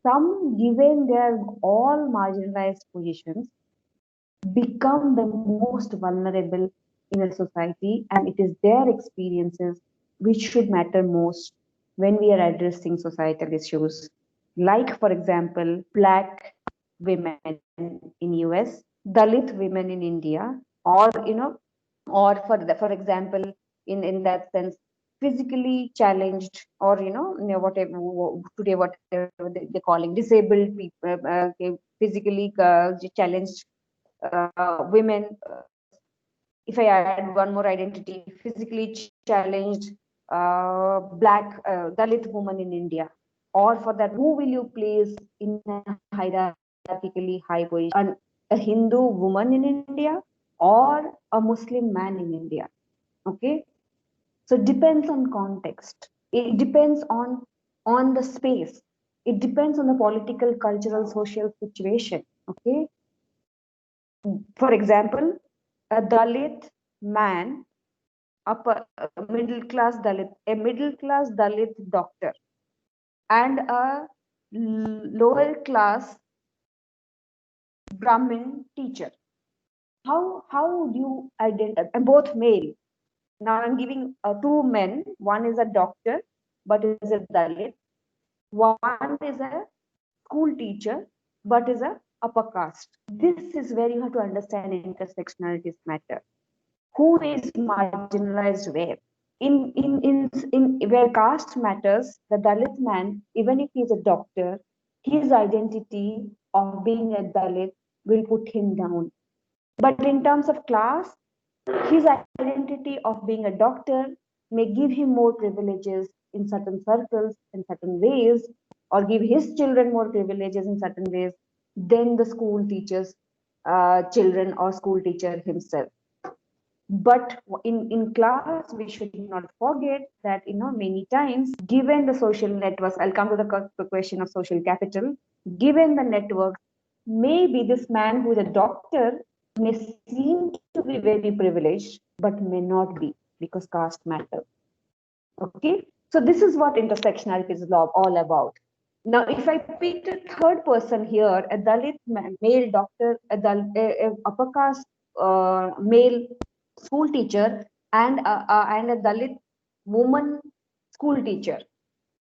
Speaker 1: some, given their all marginalized positions, become the most vulnerable in a society, and it is their experiences which should matter most when we are addressing societal issues, like for example black women in US, Dalit women in India, or or for example in that sense physically challenged, or whatever today whatever they're calling disabled people, physically challenged women, if I add one more identity, physically challenged black Dalit woman in India, or for that, who will you place in a hierarchically high position? A Hindu woman in India or a Muslim man in India? Okay, so it depends on context. It depends on the space. It depends on the political, cultural, social situation. Okay, for example, a Dalit man, a middle class Dalit doctor, and a lower class Brahmin teacher. How would you identify? And both male. Now I'm giving two men. One is a doctor, but is a Dalit. One is a
Speaker 7: school teacher, but is a upper caste. This is where you have to understand intersectionalities matter. Who is marginalized where? In where caste matters, the Dalit man, even if he's a doctor, his identity of being a Dalit will put him down. But in terms of class, his identity of being a doctor may give him more privileges in certain circles, in certain ways, or give his children more privileges in certain ways than the school teacher's children or school teacher himself. But in class, we should not forget that, many times, given the social networks, I'll come to the question of social capital, given the networks, maybe this man who is a doctor may seem to be very privileged, but may not be, because caste matters. Okay, so this is what intersectionality is all about. Now, if I picked a third person here, a Dalit male doctor, a upper caste male school teacher, and a Dalit woman school teacher,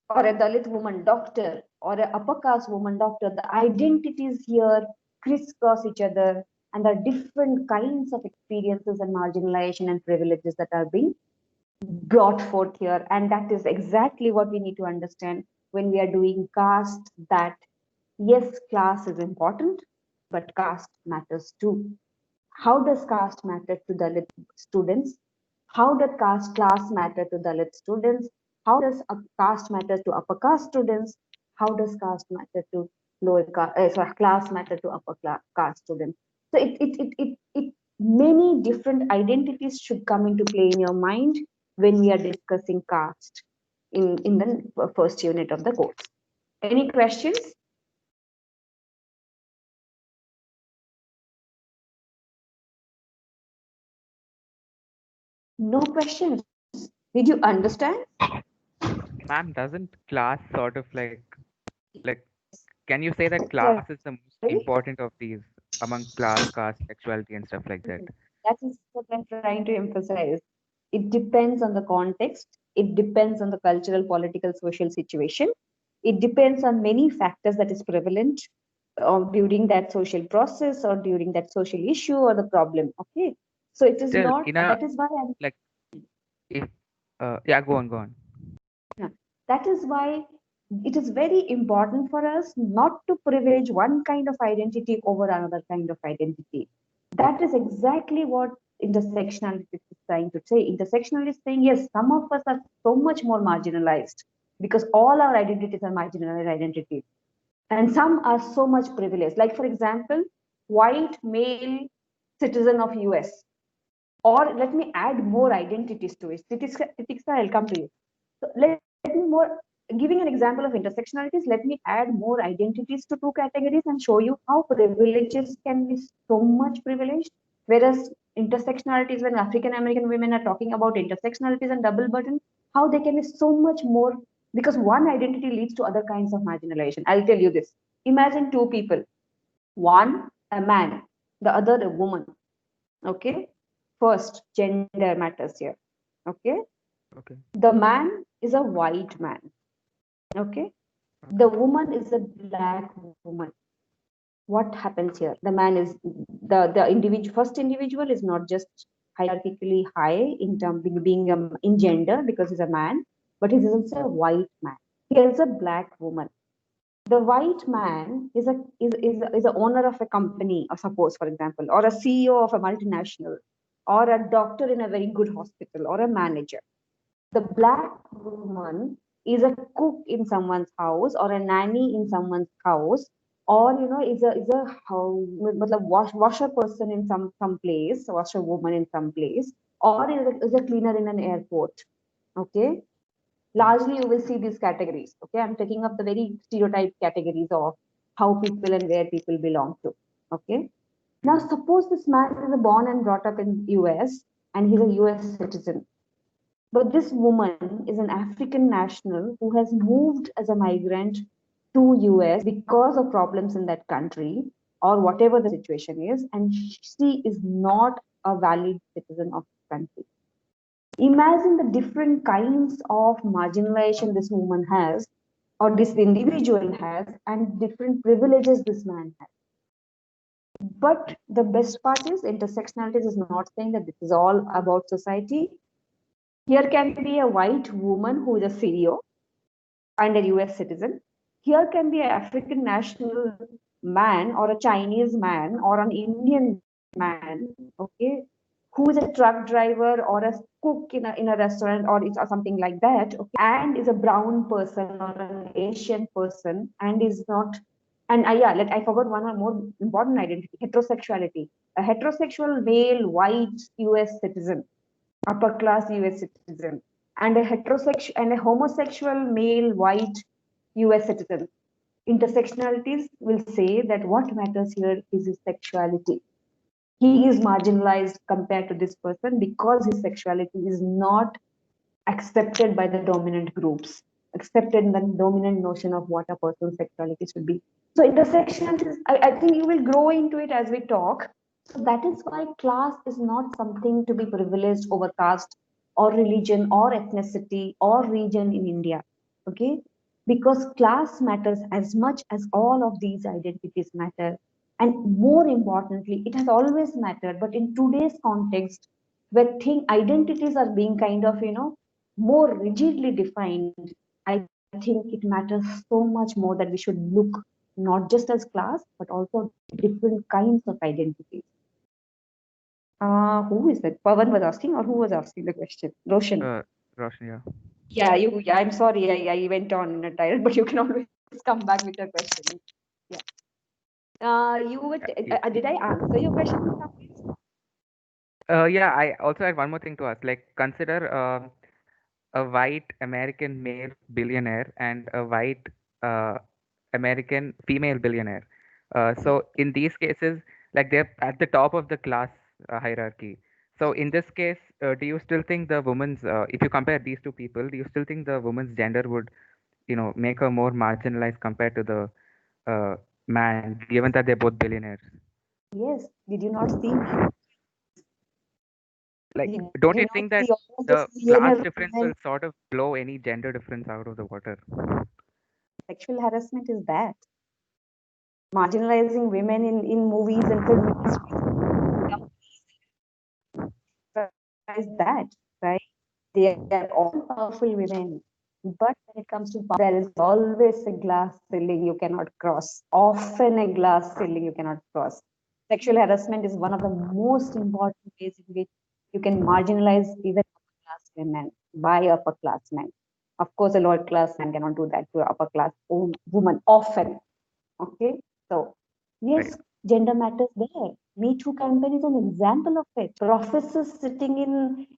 Speaker 7: or a Dalit woman doctor, or a upper caste woman doctor, the identities here crisscross each other, and there are different kinds of experiences and marginalization and privileges that are being brought forth here. And that is exactly what we need to understand when we are doing caste, that yes, class is important, but caste matters too. How does caste matter to Dalit students? How does caste class matter to Dalit students? How does a caste matter to upper caste students? How does caste matter to class matter to upper caste students? So many different identities should come into play in your mind when we are discussing caste in the first unit of the course. Any questions? No questions. Did you understand?
Speaker 4: Ma'am, doesn't class sort of like can you say that class is the most important of these among class, caste, sexuality and stuff like that?
Speaker 7: That is what I'm trying to emphasize. It depends on the context. It depends on the cultural, political, social situation. It depends on many factors that is prevalent during that social process or during that social issue or the problem. Okay. So it is
Speaker 4: Still,
Speaker 7: not, that is why I'm
Speaker 4: like if yeah, go on.
Speaker 7: That is why it is very important for us not to privilege one kind of identity over another kind of identity. That is exactly what intersectionality is trying to say. Intersectionality is saying, yes, some of us are so much more marginalized because all our identities are marginalized identities. And some are so much privileged. Like, for example, white male citizen of US. Or let me add more identities to it. Titiksa, I'll come to you. So let me more, giving an example of intersectionalities, let me add more identities to two categories and show you how privileges can be so much privileged. Whereas intersectionalities, when African American women are talking about intersectionalities and double burden, how they can be so much more, because one identity leads to other kinds of marginalization. I'll tell you this. Imagine two people, one a man, the other a woman. Okay. First, gender matters here. Okay.
Speaker 4: Okay.
Speaker 7: The man is a white man. Okay. The woman is a black woman. What happens here? The man is the individual. First individual is not just hierarchically high in terms being in gender because he's a man, but he's also a white man. He is a black woman. The white man is a owner of a company, or suppose, for example, or a CEO of a multinational, or a doctor in a very good hospital, or a manager. The black woman is a cook in someone's house, or a nanny in someone's house, or washer person in some place, washer woman in some place, or is a cleaner in an airport. Okay. Largely you will see these categories. Okay, I'm taking up the very stereotype categories of how people and where people belong to. Okay. Now suppose this man is born and brought up in US and he's a US citizen. But this woman is an African national who has moved as a migrant to US because of problems in that country or whatever the situation is, and she is not a valid citizen of the country. Imagine the different kinds of marginalization this woman has, or this individual has, and different privileges this man has. But the best part is intersectionality is not saying that this is all about society. Here can be a white woman who is a CEO and a US citizen. Here can be an African national man or a Chinese man or an Indian man, okay, who is a truck driver or a cook in a restaurant or it's or something like that, okay, and is a brown person or an Asian person and is not. And yeah, I forgot one or more important identity: heterosexuality. A heterosexual male white US citizen, upper class US citizen, and a heterosexual and a homosexual male white US citizen. Intersectionalities will say that what matters here is his sexuality. He is marginalized compared to this person because his sexuality is not accepted by the dominant groups, accepted in the dominant notion of what a person's sexuality should be. So intersectionalities, I think you will grow into it as we talk. So that is why class is not something to be privileged over caste or religion or ethnicity or region in India. Okay? Because class matters as much as all of these identities matter. And more importantly, it has always mattered, but in today's context, where identities are being kind of, more rigidly defined, I think it matters so much more that we should look not just as class, but also different kinds of identities. Who is that? Pavan was asking, or who was asking the question? Roshan.
Speaker 4: Roshan, yeah.
Speaker 7: Yeah, yeah, I'm sorry, I went on in a title, but you can always come back with your question. Yeah. You were, did I answer your question in some ways?
Speaker 4: Yeah, I also had one more thing to ask. Like, consider a white American male billionaire and a white uh, American female billionaire. So in these cases, like they're at the top of the class hierarchy. So in this case, do you still think the woman's, if you compare these two people, do you still think the woman's gender would, make her more marginalized compared to the man, given that they're both billionaires?
Speaker 7: Yes. Did you not see me?
Speaker 4: Like,
Speaker 7: Did
Speaker 4: don't
Speaker 7: you
Speaker 4: you
Speaker 7: not
Speaker 4: think that
Speaker 7: see all
Speaker 4: the
Speaker 7: those
Speaker 4: class
Speaker 7: millionaire
Speaker 4: difference will
Speaker 7: women?
Speaker 4: sort of blow any gender difference out of the water?
Speaker 7: Sexual harassment is that. Marginalizing women in movies and film industries is that, right? They are all powerful women. But when it comes to power, there is always a glass ceiling you cannot cross. Often a glass ceiling you cannot cross. Sexual harassment is one of the most important ways in which you can marginalize even upper class women by upper class men. Of course, a lower class man cannot do that to an upper class woman often. Okay, so
Speaker 4: Right.
Speaker 7: yes, gender matters there. Me Too campaign is an example of it. Professors sitting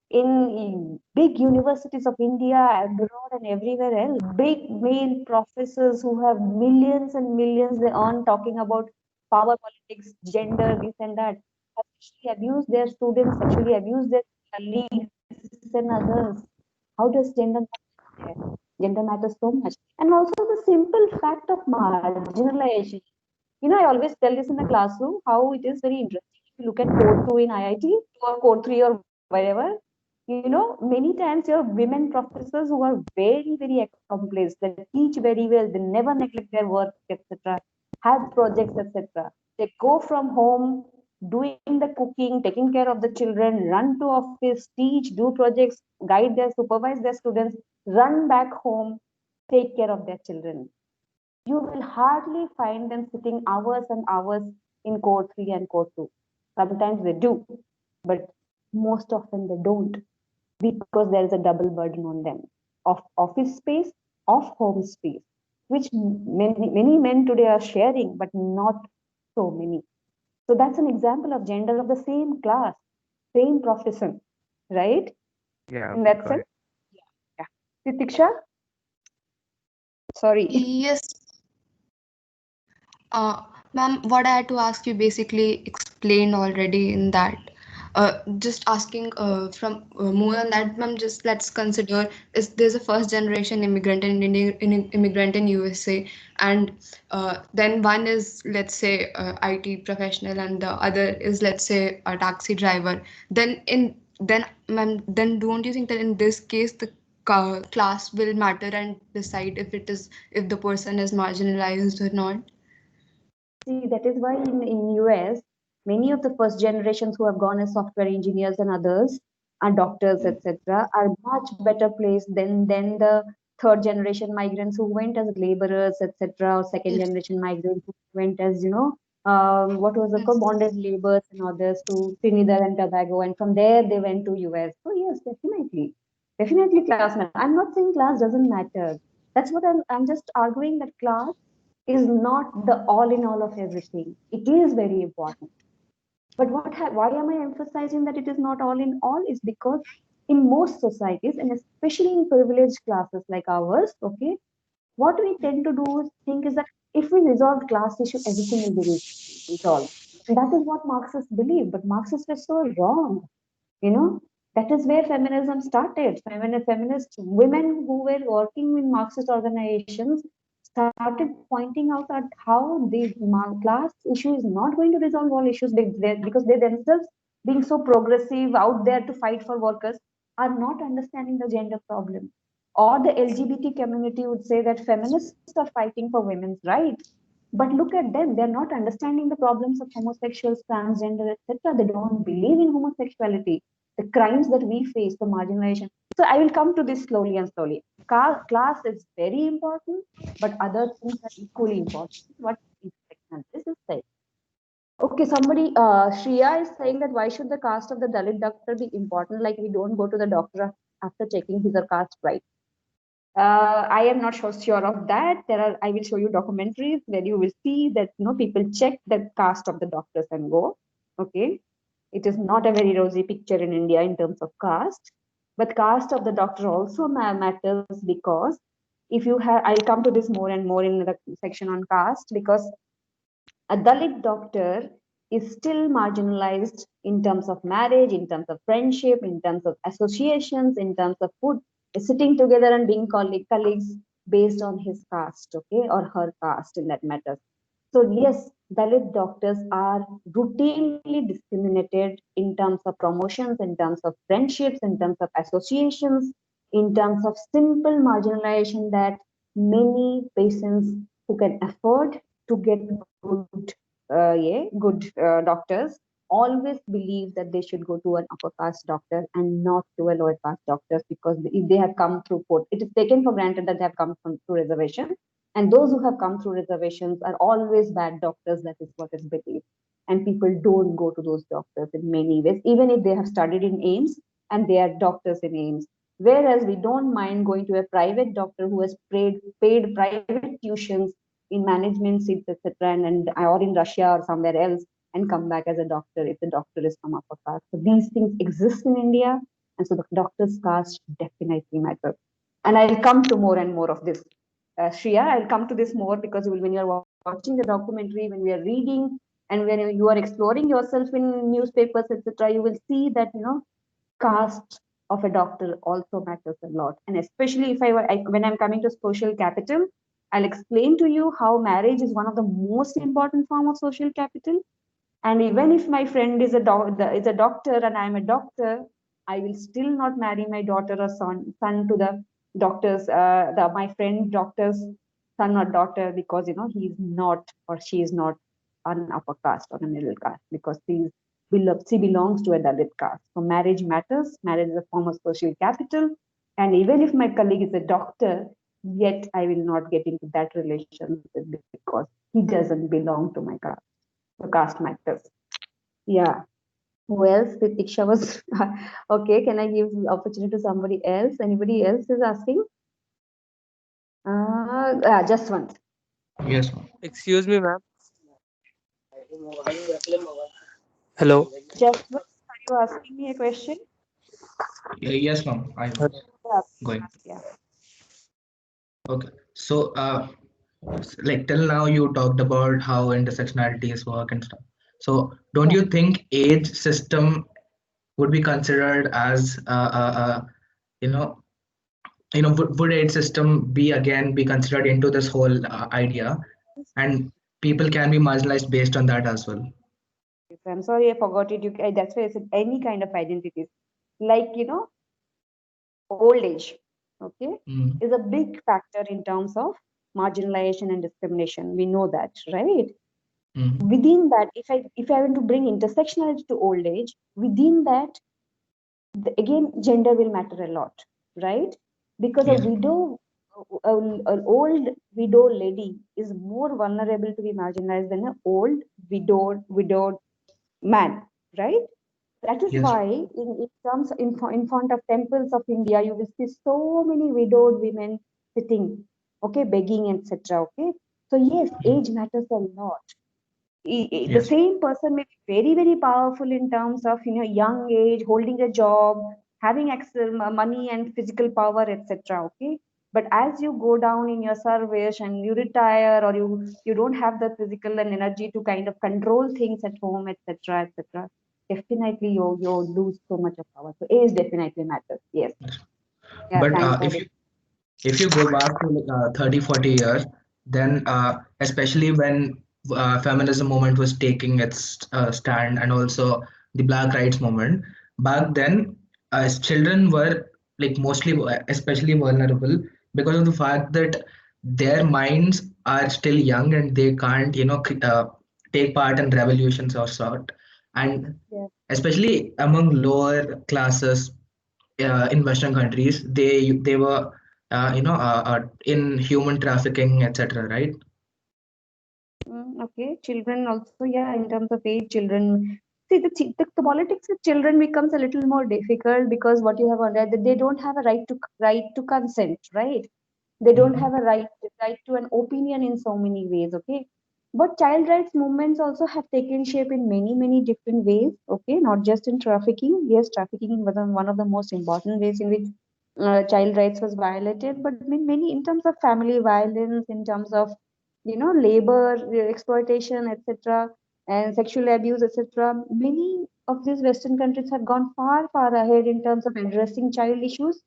Speaker 7: in big universities of India, abroad, and everywhere else. Big male professors who have millions and millions they earn talking about power politics, gender, this and that, have sexually abused their students, sexually abused their colleagues and others. How does gender matter there? Gender matters so much. And also the simple fact of marginalization. I always tell this in the classroom how it is very interesting. If you look at core 2 in IIT or core 3 or wherever, many times your women professors who are very, very accomplished, they teach very well, they never neglect their work, etc., have projects, etc. They go from home, doing the cooking, taking care of the children, run to office, teach, do projects, guide their, supervise their students, run back home, take care of their children. You will hardly find them sitting hours and hours in core 3 and core 2. Sometimes they do, but most often they don't because there is a double burden on them of office space, of home space, which many men today are sharing, but not so many. So that's an example of gender of the same class, same profession, right?
Speaker 4: Yeah,
Speaker 7: In
Speaker 4: okay,
Speaker 7: that
Speaker 4: got
Speaker 7: sense,
Speaker 4: it.
Speaker 7: yeah. Titiksha, sorry.
Speaker 3: Yes. Ma'am, what I had to ask you basically explained already in that. Just asking more on that, ma'am. Just let's consider is there's a first generation immigrant in India, immigrant in USA, and then one is let's say IT professional, and the other is let's say a taxi driver. Then ma'am, then don't you think that in this case class will matter and decide if the person is marginalized or not?
Speaker 7: See, that is why in US, many of the first generations who have gone as software engineers and others and doctors, etc., are much better placed than the third generation migrants who went as laborers, etc., or second
Speaker 3: Yes.
Speaker 7: generation migrants who went as, what was the
Speaker 3: Yes.
Speaker 7: called bonded laborers and others to Trinidad and Tobago, and from there they went to US. So yes, definitely class matters. I'm not saying class doesn't matter. That's what I'm just arguing that class is not the all in all of everything. It is very important. But why am I emphasizing that it is not all in all? Is because in most societies, and especially in privileged classes like ours, okay, what we tend to do is think is that if we resolve class issue, everything will be resolved. And that is what Marxists believe, but Marxists were so wrong. You know, that is where feminism started. Feminist women who were working in Marxist organizations started pointing out that how the class issue is not going to resolve all issues because they themselves, being so progressive out there to fight for workers, are not understanding the gender problem. Or the LGBT community would say that feminists are fighting for women's rights, but look at them, they're not understanding the problems of homosexuals, transgender, etc. They don't believe in homosexuality, the crimes that we face, the marginalization. So I will come to this slowly and slowly. Class is very important, but other things are equally important. What intersectionality is saying. Okay, somebody, Shriya is saying that why should the caste of the Dalit doctor be important? Like we don't go to the doctor after checking his or caste, right? I am not sure of that. I will show you documentaries where you will see that people check the caste of the doctors and go. Okay, it is not a very rosy picture in India in terms of caste, but caste of the doctor also matters because if you have, I'll come to this more and more in the section on caste because a Dalit doctor is still marginalized in terms of marriage, in terms of friendship, in terms of associations, in terms of food, sitting together and being colleagues based on his caste, okay, or her caste in that matter. So yes, Dalit doctors are routinely discriminated in terms of promotions, in terms of friendships, in terms of associations, in terms of simple marginalization that many patients who can afford to get good doctors always believe that they should go to an upper caste doctor and not to a lower caste doctor because if they have come through court, it is taken for granted that they have come through reservation, and those who have come through reservations are always bad doctors. That is what is believed, and people don't go to those doctors in many ways, even if they have studied in AIMS and they are doctors in AIMS. Whereas we don't mind going to a private doctor who has paid private tuitions in management seats, etc., and or in Russia or somewhere else, and come back as a doctor if the doctor is from upper caste. So these things exist in India, and so the doctor's caste definitely matters. And I'll come to more and more of this. Shriya, I'll come to this more because when you're watching the documentary, when we are reading, and when you are exploring yourself in newspapers, etc., you will see that caste of a doctor also matters a lot. And especially if when I'm coming to social capital, I'll explain to you how marriage is one of the most important form of social capital. And even if my friend is a doctor and I'm a doctor, I will still not marry my daughter or son to the doctor's, my friend doctor's son or daughter because, he's not or she is not an upper caste or a middle caste because she belongs to a Dalit caste. So marriage matters. Marriage is a form of social capital. And even if my colleague is a doctor, yet I will not get into that relationship because he doesn't belong to my caste. The caste matters. Yeah. Who else? Pratiksha was okay. Can I give opportunity to somebody else? Anybody else is asking? Just one.
Speaker 6: Yes, ma'am.
Speaker 8: Excuse me, ma'am. Hello.
Speaker 7: Just one. Are you asking me a question?
Speaker 6: Yes, ma'am. I was
Speaker 7: Yeah.
Speaker 6: going.
Speaker 7: Yeah.
Speaker 6: Okay. So, like till now you talked about how intersectionalities work and stuff. So, don't
Speaker 7: Yeah.
Speaker 6: you think age system would be considered as you know would age system be considered into this whole idea, and people can be marginalized based on that as well?
Speaker 7: I'm sorry, I forgot it. That's why I said any kind of identities, like old age. okay,
Speaker 6: Mm,
Speaker 7: is a big factor in terms of marginalization and discrimination. We know that, right?
Speaker 6: mm,
Speaker 7: Within that, if I want to bring intersectionality to old age, within that, again, gender will matter a lot, right? Because a
Speaker 6: yes,
Speaker 7: widow, an old widow lady is more vulnerable to be marginalized than an old widowed man, right? That is
Speaker 6: yes,
Speaker 7: why in terms in front of temples of India, you will see so many widowed women sitting, okay, begging, etc. Okay, so yes,
Speaker 6: mm,
Speaker 7: age matters a lot. The
Speaker 6: yes,
Speaker 7: same person may be very powerful in terms of young age, holding a job, having access money and physical power, etc. Okay, but as you go down in your service and you retire, or you don't have the physical and energy to kind of control things at home, etc., etc., definitely you lose so much of power. So age definitely matters. Yes.
Speaker 6: yes.
Speaker 7: Yeah,
Speaker 6: But
Speaker 7: thanks for this.
Speaker 6: if you go back to 30 40 years, then especially when feminism movement was taking its stand, and also the black rights movement, back then children were like mostly especially vulnerable, because of the fact that their minds are still young and they can't take part in revolutions or sort. And
Speaker 7: Yes.
Speaker 6: especially among lower classes in Western countries, they were in human trafficking, etc. Right?
Speaker 7: Okay, children also, yeah, in terms of age, children. See, the politics with children becomes a little more difficult, because what you have on that, they don't have a right to consent, right? They don't
Speaker 6: Mhm.
Speaker 7: have a right to an opinion in so many ways, okay? But child rights movements also have taken shape in many different ways, okay? Not just in trafficking. Yes, trafficking was one of the most important ways in which child rights was violated, but many in terms of family violence, in terms of labor exploitation, etc., and sexual abuse, etc. Many of these Western countries have gone far ahead in terms of addressing child issues,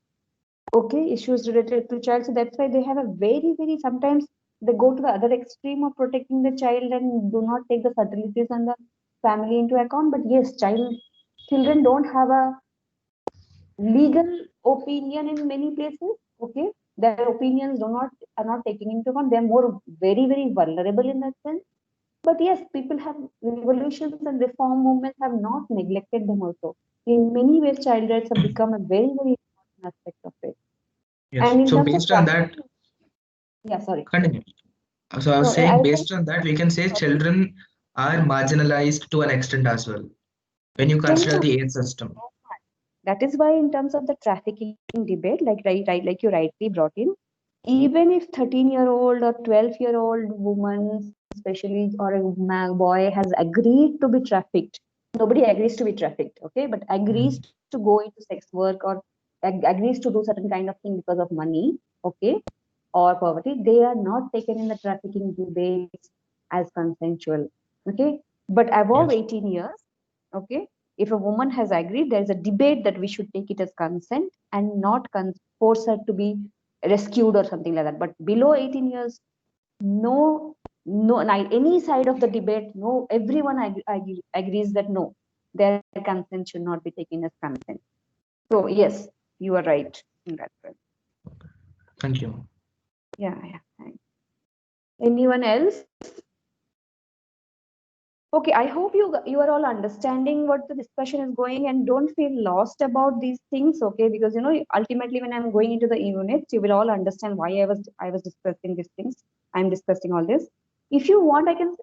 Speaker 7: okay, issues related to child. So that's why they have a very sometimes they go to the other extreme of protecting the child and do not take the subtleties and the family into account. But yes, children don't have a legal opinion in many places, okay. Their opinions do not are not taken into account. They're more very vulnerable in that sense. But yes, people have revolutions and reform movements have not neglected them also. In many ways, child rights have become a very important aspect of it.
Speaker 6: Yes.
Speaker 7: And in
Speaker 6: So
Speaker 7: terms of
Speaker 6: based on that,
Speaker 7: trafficking, yeah, sorry.
Speaker 6: continue. So I
Speaker 7: No,
Speaker 6: was
Speaker 7: I
Speaker 6: saying,
Speaker 7: was saying,
Speaker 6: based on that, we can say
Speaker 7: sorry.
Speaker 6: children are marginalized to an extent as well when you
Speaker 7: Very
Speaker 6: consider
Speaker 7: much.
Speaker 6: the age system.
Speaker 7: That is why, in terms of the trafficking debate, like you rightly brought in, even if 13-year-old or 12-year-old woman, especially, or a boy has agreed to be trafficked, nobody agrees to be trafficked, okay, but agrees
Speaker 6: Mm,
Speaker 7: to go into sex work, or agrees to do certain kind of thing because of money, okay, or poverty, they are not taken in the trafficking debates as consensual, okay. But above
Speaker 6: yes.
Speaker 7: 18 years, okay, if a woman has agreed, there is a debate that we should take it as consent and not force her to be rescued or something like that. But below 18 years, no, no, any side of the debate, no, everyone agrees that no, their consent should not be taken as consent. So yes, you are right in that way.
Speaker 6: Thank you.
Speaker 7: Yeah. Thanks. Anyone else? Okay, I hope you are all understanding what the discussion is going, and don't feel lost about these things, okay? Because ultimately when I'm going into the units, you will all understand why I was discussing these things. I'm discussing all this. If you want, I can,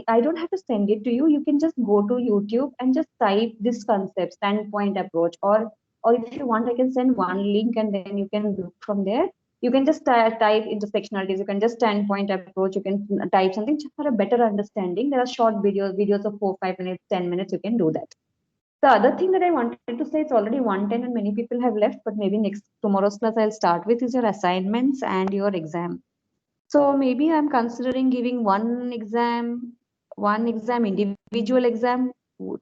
Speaker 7: I don't have to send it to you. You can just go to YouTube and just type this concept, standpoint approach, or if you want, I can send one link and then you can look from there. You can just type intersectionalities, you can just standpoint approach, you can type something just for a better understanding. There are short videos of 4 5 minutes, 10 minutes, you can do that. The other thing that I wanted to say, it's already 1:10 and many people have left, but maybe next tomorrow's class I'll start with is your assignments and your exam. So maybe I'm considering giving one exam individual exam,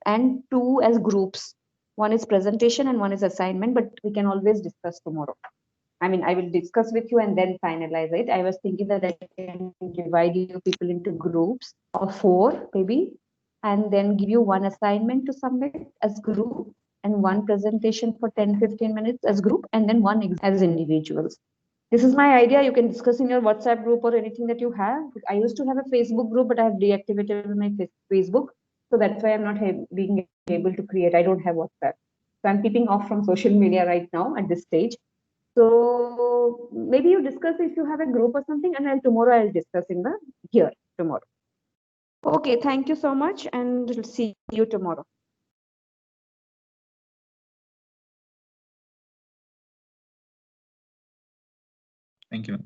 Speaker 7: and two as groups. One is presentation and one is assignment, but we can always discuss tomorrow. I mean, I will discuss with you and then finalize it. I was thinking that I can divide you people into groups of four, maybe, and then give you one assignment to submit as group, and one presentation for 10-15 minutes as group, and then one as individuals. This is my idea. You can discuss in your WhatsApp group or anything that you have. I used to have a Facebook group, but I have deactivated my Facebook. So that's why I'm not being able to create. I don't have WhatsApp. So I'm keeping off from social media right now at this stage. So maybe you discuss if you have a group or something, and tomorrow I'll discuss in the here tomorrow. Okay, thank you so much, and we'll see you tomorrow.
Speaker 6: Thank you.